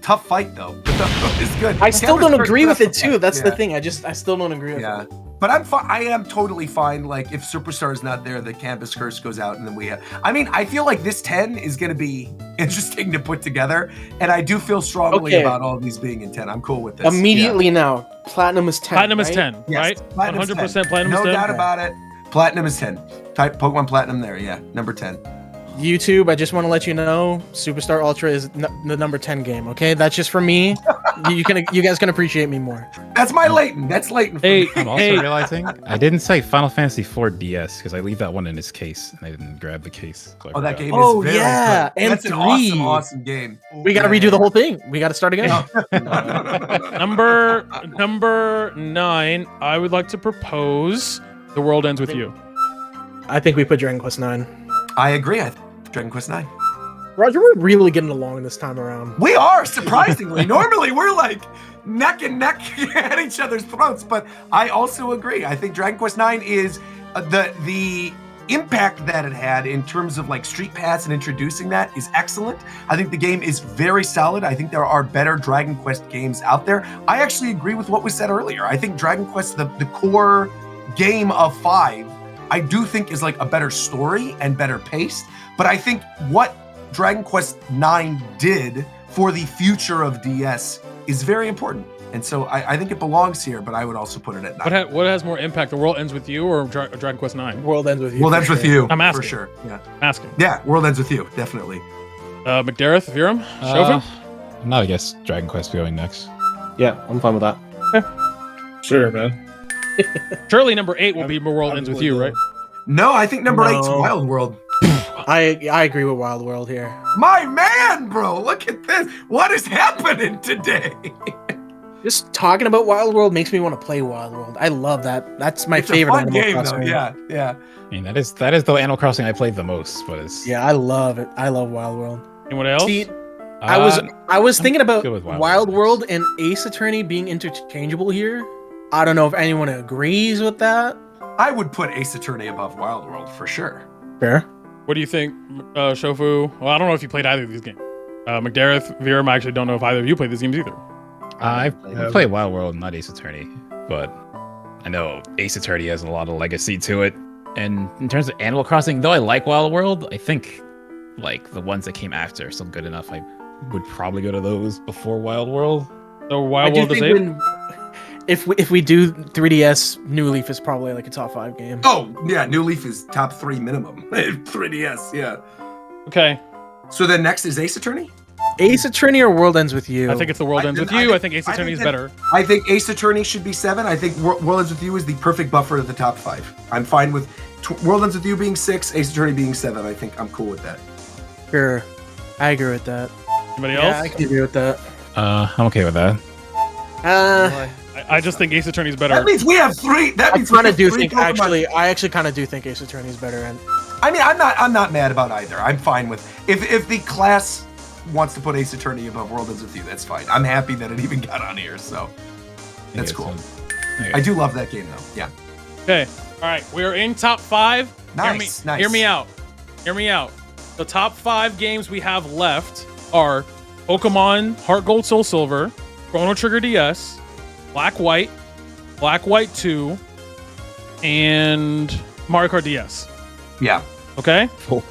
tough fight though. It's good. I still don't Canvas agree Curse, with it too. That's the yeah. thing. I still don't agree with it. But I am totally fine. Like if Superstar is not there, the Canvas Curse goes out, and then we have. I mean, I feel like this 10 is going to be interesting to put together, and I do feel strongly about all of these being in 10. I'm cool with this. Immediately now, Platinum is 10. Platinum is right? 10, Yes, right? Platinum's 100% 10. Platinum is 10. No doubt about it. Platinum is 10. Type Pokemon Platinum there. Yeah, number 10. YouTube, I just want to let you know, Superstar Ultra is the number 10 game. Okay, that's just for me. You guys can appreciate me more. That's my Leighton. That's Leighton. Hey, I'm also realizing I didn't say Final Fantasy IV DS because I leave that one in its case and I didn't grab the case. So Oh, that game Oh, is very yeah, good. and That's an 3. awesome game. We got to redo the whole thing. We got to start again. Number 9, I would like to propose The World Ends With You. I think we put Dragon Quest 9. I agree. Dragon Quest 9. Roger, we're really getting along this time around. We are, surprisingly. Normally, we're like neck and neck at each other's throats, but I also agree. I think Dragon Quest 9 is the impact that it had in terms of like Street Pass and introducing that is excellent. I think the game is very solid. I think there are better Dragon Quest games out there. I actually agree with what was said earlier. I think Dragon Quest, the core game of 5, I do think is like a better story and better paced. But I think what Dragon Quest 9 did for the future of DS is very important. And so I think it belongs here, but I would also put it at 9. What has more impact, The World Ends With You or Dragon Quest 9? World Ends With You. World Ends With You. I'm asking. For sure. Yeah. I'm asking. Yeah, World Ends With You, definitely. McDareth, Viram, Chauvin? No, I guess Dragon Quest going next. Yeah, I'm fine with that. Sure, man. Surely number 8 will be World Ends With You, right? No, I think number No. 8's Wild World. I agree with Wild World here. My man, bro, look at this. What is happening today? Just talking about Wild World makes me want to play Wild World. I love that. That's my It's favorite a fun Animal game, Crossing. though. Yeah. I mean, that is the Animal Crossing I played the most, but it's Yeah, I love it. I love Wild World. Anyone else? See, I was thinking about good with Wild World and Ace Attorney being interchangeable here. I don't know if anyone agrees with that. I would put Ace Attorney above Wild World for sure. Fair. What do you think, Shofu? Well, I don't know if you played either of these games. McDareth, Viram, I actually don't know if either of you played these games either. I played Wild World, not Ace Attorney, but I know Ace Attorney has a lot of legacy to it. And in terms of Animal Crossing, though I like Wild World, I think like the ones that came after are still good enough. I would probably go to those before Wild World. So I Wild do World is think 8? if we do 3DS, New Leaf is probably like a top 5 game. Oh, yeah, New Leaf is top 3 minimum. 3DS, yeah. Okay. So then next is Ace Attorney? Ace Attorney or World Ends With You? I think it's The World Ends With You. I think Ace Attorney is better. I think Ace Attorney should be 7. I think World Ends With You is the perfect buffer to the top 5. I'm fine with World Ends With You being 6, Ace Attorney being 7. I think I'm cool with that. Sure. I agree with that. Anybody Yeah, else? I can agree with that. I'm okay with that. I just think Ace Attorney is better. That means we have 3. That I means kind we of have do 3 think Pokemon. I actually kind of do think Ace Attorney is better. And I mean, I'm not mad about either. I'm fine with if the class wants to put Ace Attorney above World Ends With You, that's fine. I'm happy that it even got on here, so that's cool. I do love that game though. Yeah. Okay. All right. We are in top 5. Nice. Hear me out. Hear me out. The top 5 games we have left are Pokemon HeartGold SoulSilver, Chrono Trigger DS, Black White 2, and Mario Kart DS. Yeah. Okay? 4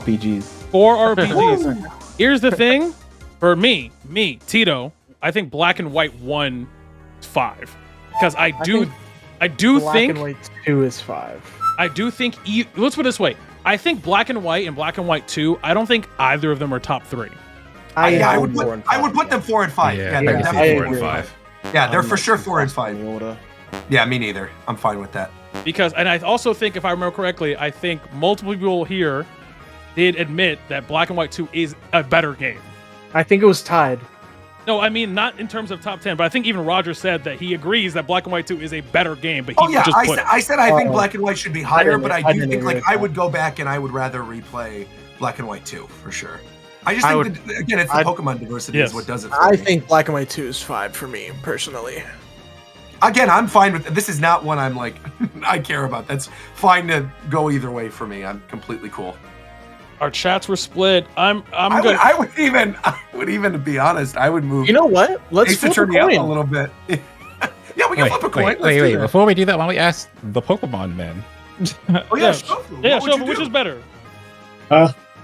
RPGs. 4 RPGs. Here's the thing. For me, Tito, I think Black and White 1 is 5. Because I do Black think and White 2 is 5. I do think let's put it this way. I think Black and White 2, I don't think either of them are top 3. I would put them 4 and 5. Yeah, they're I definitely say 4 4 and 5. Yeah, they're for sure 4 and 5. Order. Yeah, me neither. I'm fine with that. Because, and I also think, if I remember correctly, I think multiple people here did admit that Black and White 2 is a better game. I think it was tied. No, I mean, not in terms of top 10, but I think even Roger said that he agrees that Black and White 2 is a better game, but he just put... I said I think Black and White should be higher, but I do didn't think agree like with I that. would go back and I would rather replay Black and White 2 for sure. I just think that, again, it's the Pokemon diversity is what does it for I me. think Black and White 2 is 5 for me, personally. Again, I'm fine with this. Is not one I'm like I care about. That's fine to go either way for me. I'm completely cool. Our chats were split. I would even, to be honest, I would move. You know what? Let's Ace flip a Attorney up a coin. little bit. Yeah, we can flip a coin. Let's Wait. do that. Before we do that, why don't we ask the Pokemon man? Oh yeah, Shofu. Yeah, What would sure, you which do? is better?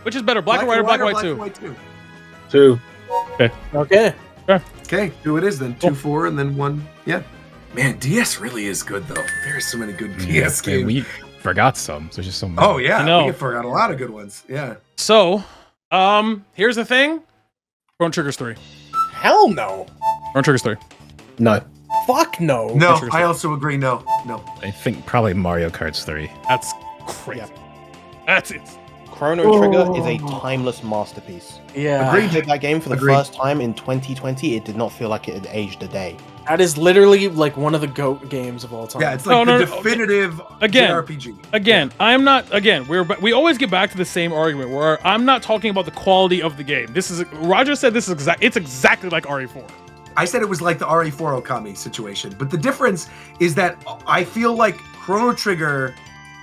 Which is better, Black and White or Black and White 2? 2. Okay. Okay, 2 it is then. 2, 4, and then 1. Yeah. Man, DS really is good though. There's so many good DS games. We forgot some. There's just so many. Oh yeah, I know. we forgot a lot of good ones. Yeah. So, here's the thing. Chrono Trigger's 3. Hell no. Chrono Trigger's 3. No. Fuck no. No, Trigger's I also agree. No. I think probably Mario Kart's 3. That's crazy. That's it. Chrono Trigger is a timeless masterpiece. Yeah. I played that game for the Agreed. first time in 2020. It did not feel like it had aged a day. That is literally like one of the GOAT games of all time. Yeah, it's like No, the no, definitive Again. JRPG. Again, I'm not. Again, we always get back to the same argument where I'm not talking about the quality of the game. This is Roger said this is it's exactly like RE4. I said it was like the RE4 Okami situation, but the difference is that I feel like Chrono Trigger,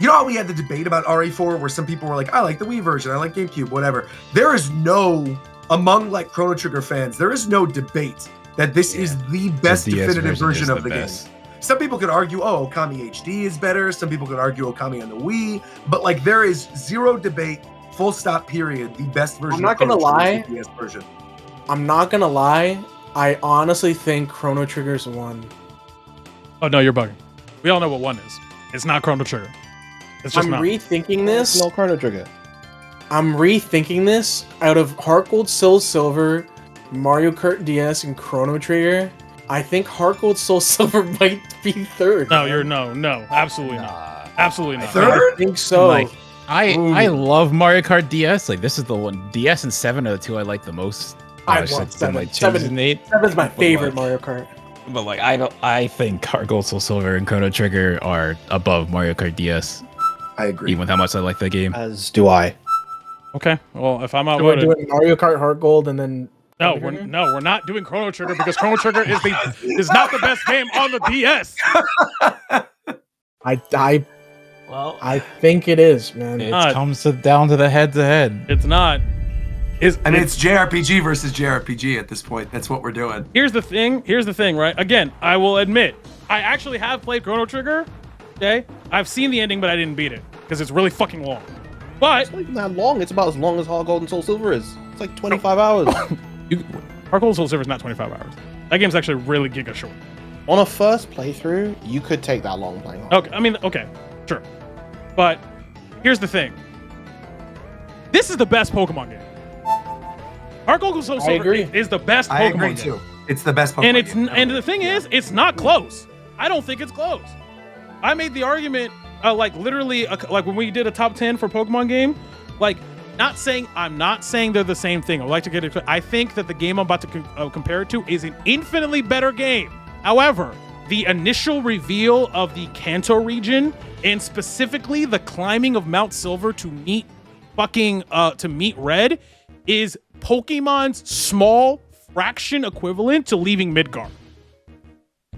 You know how we had the debate about RE4 where some people were like, I like the Wii version, I like GameCube, whatever. There is no, among like Chrono Trigger fans, there is no debate that this is the best definitive version of the game. Some people could argue, oh, Okami HD is better. Some people could argue Okami on the Wii. But like there is zero debate, full stop, period. The best version I'm not gonna lie. DS version. I'm not gonna lie. I honestly think Chrono Trigger's 1. Oh no, you're bugging. We all know what 1 is. It's not Chrono Trigger. It's just I'm not. rethinking this. No Chrono Trigger. I'm rethinking this out of HeartGold, SoulSilver, Mario Kart DS, and Chrono Trigger. I think HeartGold, SoulSilver might be third. No, you're no, absolutely not. Absolutely not. Third? I think so. Like, I love Mario Kart DS. Like this is the one. DS and 7 are the two I like the most. I There's, want like, some, 7. like, changes in 8. 7's my favorite like- Mario Kart. But like I think HeartGold, SoulSilver, and Chrono Trigger are above Mario Kart DS. I agree. Even with how much I like that game. As do I. Okay. Well, if I'm So we're outvoted, doing Mario Kart, HeartGold, and then no, we're not doing Chrono Trigger because Chrono Trigger is not the best game on the DS. I think it is, man. It not. comes down to the head-to-head. It's not. It's JRPG versus JRPG at this point. That's what we're doing. Here's the thing, right? Again, I will admit, I actually have played Chrono Trigger. Okay, I've seen the ending, but I didn't beat it because it's really fucking long. But It's not even that long. It's about as long as HeartGold and SoulSilver is. It's like 25 hours. HeartGold SoulSilver is not 25 hours. That game's actually really giga short. On a first playthrough, you could take that long playing. Okay, I mean, okay, sure. But here's the thing. This is the best Pokemon game. HeartGold and SoulSilver agree. is the best Pokemon I agree game. too. It's the best Pokemon And it's game. and the thing is, it's not close. I don't think it's close. I made the argument, like literally, like when we did a top 10 for Pokemon game, like I'm not saying they're the same thing. I'd like to get it. I think that the game I'm about to compare it to is an infinitely better game. However, the initial reveal of the Kanto region and specifically the climbing of Mount Silver to meet Red is Pokemon's small fraction equivalent to leaving Midgard.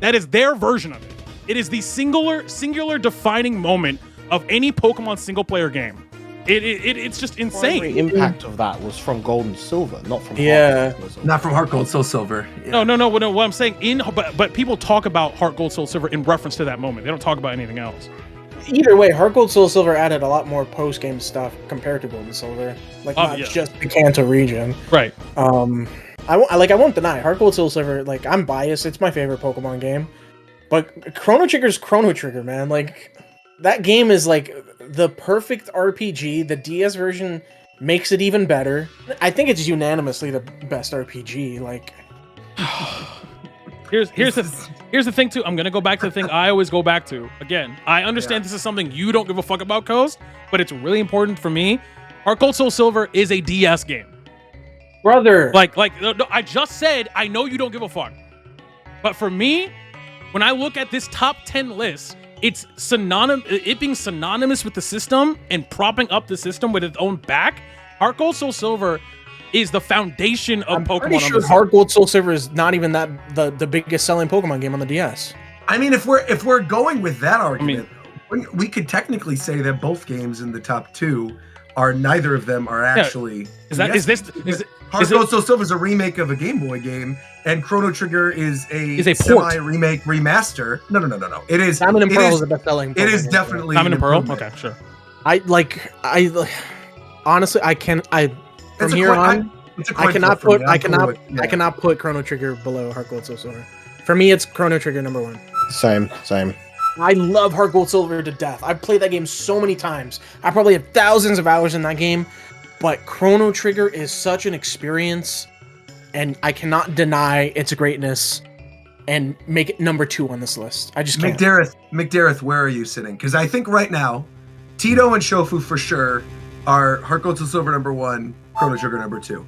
That is their version of it. It is the singular defining moment of any Pokemon single player game. It's just insane. The impact of that was from Gold and Silver, not from Yeah. HeartGold. Not from HeartGold, SoulSilver. Yeah. No. What I'm saying but people talk about HeartGold, SoulSilver in reference to that moment. They don't talk about anything else. Either way, HeartGold, SoulSilver added a lot more post-game stuff compared to Gold and Silver. Like, not yeah. just the Kanto region. Right. I won't deny HeartGold, SoulSilver. Like, I'm biased. It's my favorite Pokemon game. But Chrono Trigger's Chrono Trigger, man. Like, that game is like the perfect RPG. The DS version makes it even better. I think it's unanimously the best RPG. Like, here's the thing too. I'm gonna go back to the thing I always go back to. Again, I understand this is something you don't give a fuck about, Coast, but it's really important for me. HeartGold, SoulSilver is a DS game. brother. No, I just said I know you don't give a fuck, but for me, when I look at this top 10 list, it's it being synonymous with the system and propping up the system with its own back. HeartGold, SoulSilver is the foundation of I'm Pokemon. pretty sure HeartGold, SoulSilver is not even the biggest selling Pokemon game on the DS. I mean, if we're going with that argument, we could technically say that both games in the top 2 are neither of them are actually. HeartGold SoulSilver is a remake of a Game Boy game, and Chrono Trigger is a port. semi-remake remaster. No. It is. Diamond and it Pearl is is the best selling. It is definitely Diamond and Pearl. improvement. Okay, sure. Honestly, from It's a here coin- on, it's a coin I cannot flip for put me. I'm cool with- I cannot put Chrono Trigger below HeartGold, SoulSilver. For me, it's Chrono Trigger number 1. Same. I love HeartGold, Silver to death. I've played that game so many times. I probably have thousands of hours in that game, but Chrono Trigger is such an experience, and I cannot deny its greatness and make it number 2 on this list. I just can't. McDareth, where are you sitting? Because I think right now, Tito and Shofu for sure are HeartGold SoulSilver number 1, Chrono Trigger number 2.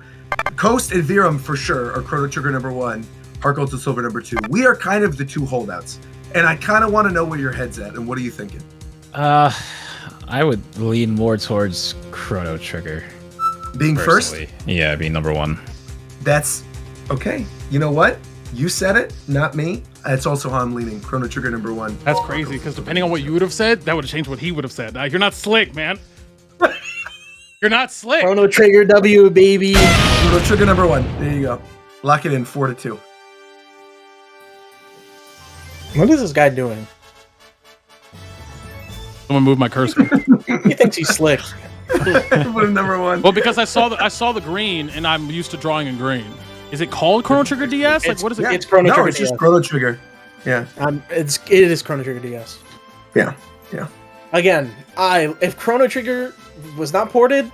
Coast and Virum for sure are Chrono Trigger number 1, HeartGold SoulSilver number 2. We are kind of the 2 holdouts, and I kind of want to know where your head's at, and what are you thinking? I would lean more towards Chrono Trigger. Being Personally. first? Yeah, being number 1. That's okay. You know what? You said it, not me. That's also how I'm leaning. Chrono Trigger number 1. That's crazy because depending on what you would have said, that would have changed what he would have said. You're not slick, man. You're not slick. Chrono Trigger W, baby. Chrono Trigger number 1. There you go. Lock it in 4-2. What is this guy doing? Someone move my cursor. He thinks he's slick. Put him number 1. Well, because I saw the green, and I'm used to drawing in green. Is it called Chrono Trigger DS? Like, what is it? Yeah. It's Chrono Trigger it's DS. just Chrono Trigger. Yeah. It is Chrono Trigger DS. Yeah. Again, if Chrono Trigger was not ported,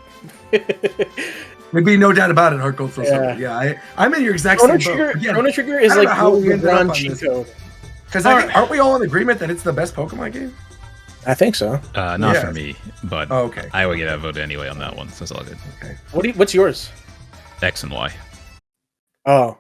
There'd be no doubt about it, HeartGold SoulSilver. Yeah, I'm in your exact Chrono same boat. Again, Chrono Trigger is I don't like know how we ended up on LeBron this. cheat code. Because aren't we all in agreement that it's the best Pokemon game? I think so. Not Yeah. for me, but Okay. I would get a vote anyway on that one, so it's all good. Okay. What's yours? X and Y. Oh,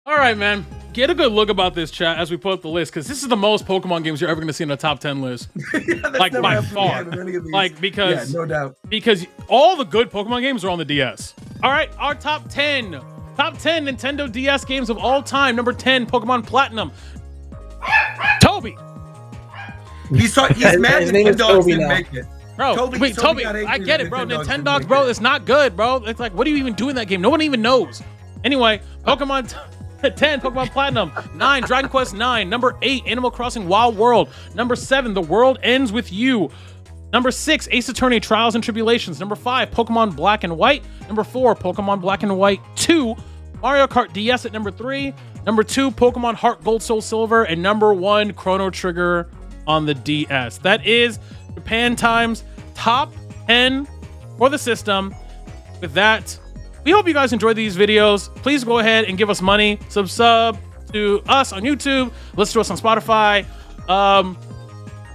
All right, man. Get a good look about this chat as we put up the list, because this is the most Pokemon games you're ever going to see in a top 10 list. Yeah, that's Like, never by happened to me far. in any of these. Like, because Yeah, no doubt. because all the good Pokemon games are on the DS. All right, our top 10 Nintendo DS games of all time. Number 10, Pokemon Platinum. Toby, He's mad his name is Nintendogs Toby didn't now. make it. bro. Toby Wait, Toby, got angry I get that it, bro. Nintendogs didn't Nintendogs, make bro, it. it's not good, bro. It's like, what do you even do in that game? No one even knows. Anyway, Pokemon 10, Pokemon Platinum. 9, Dragon Quest 9. Number 8, Animal Crossing Wild World. Number 7, The World Ends With You. Number 6, Ace Attorney Trials and Tribulations. Number 5, Pokemon Black and White. Number 4, Pokemon Black and White 2. Mario Kart DS at number 3. Number 2, Pokemon Heart Gold Soul Silver. And number 1, Chrono Trigger on the DS. That is Japan Time's top 10 for the system. With that, we hope you guys enjoyed these videos. Please go ahead and give us money. Sub to us on YouTube. Listen to us on Spotify.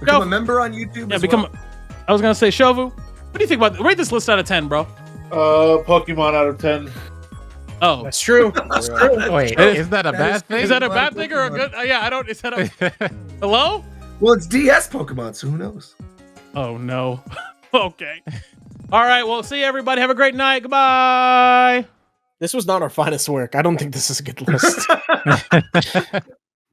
Become a member on YouTube. Yeah, as become. well. I was gonna say, Shovu. What do you think about? Rate this list out of 10, bro. Pokemon out of 10. Oh, that's true. That's true. Wait, Is- is that a bad thing? is that a bad thing or a good? Yeah, I don't. Is that a hello? Well, it's DS Pokemon, so who knows? Oh no. Okay. All right. Well, see you, everybody. Have a great night. Goodbye. This was not our finest work. I don't think this is a good list.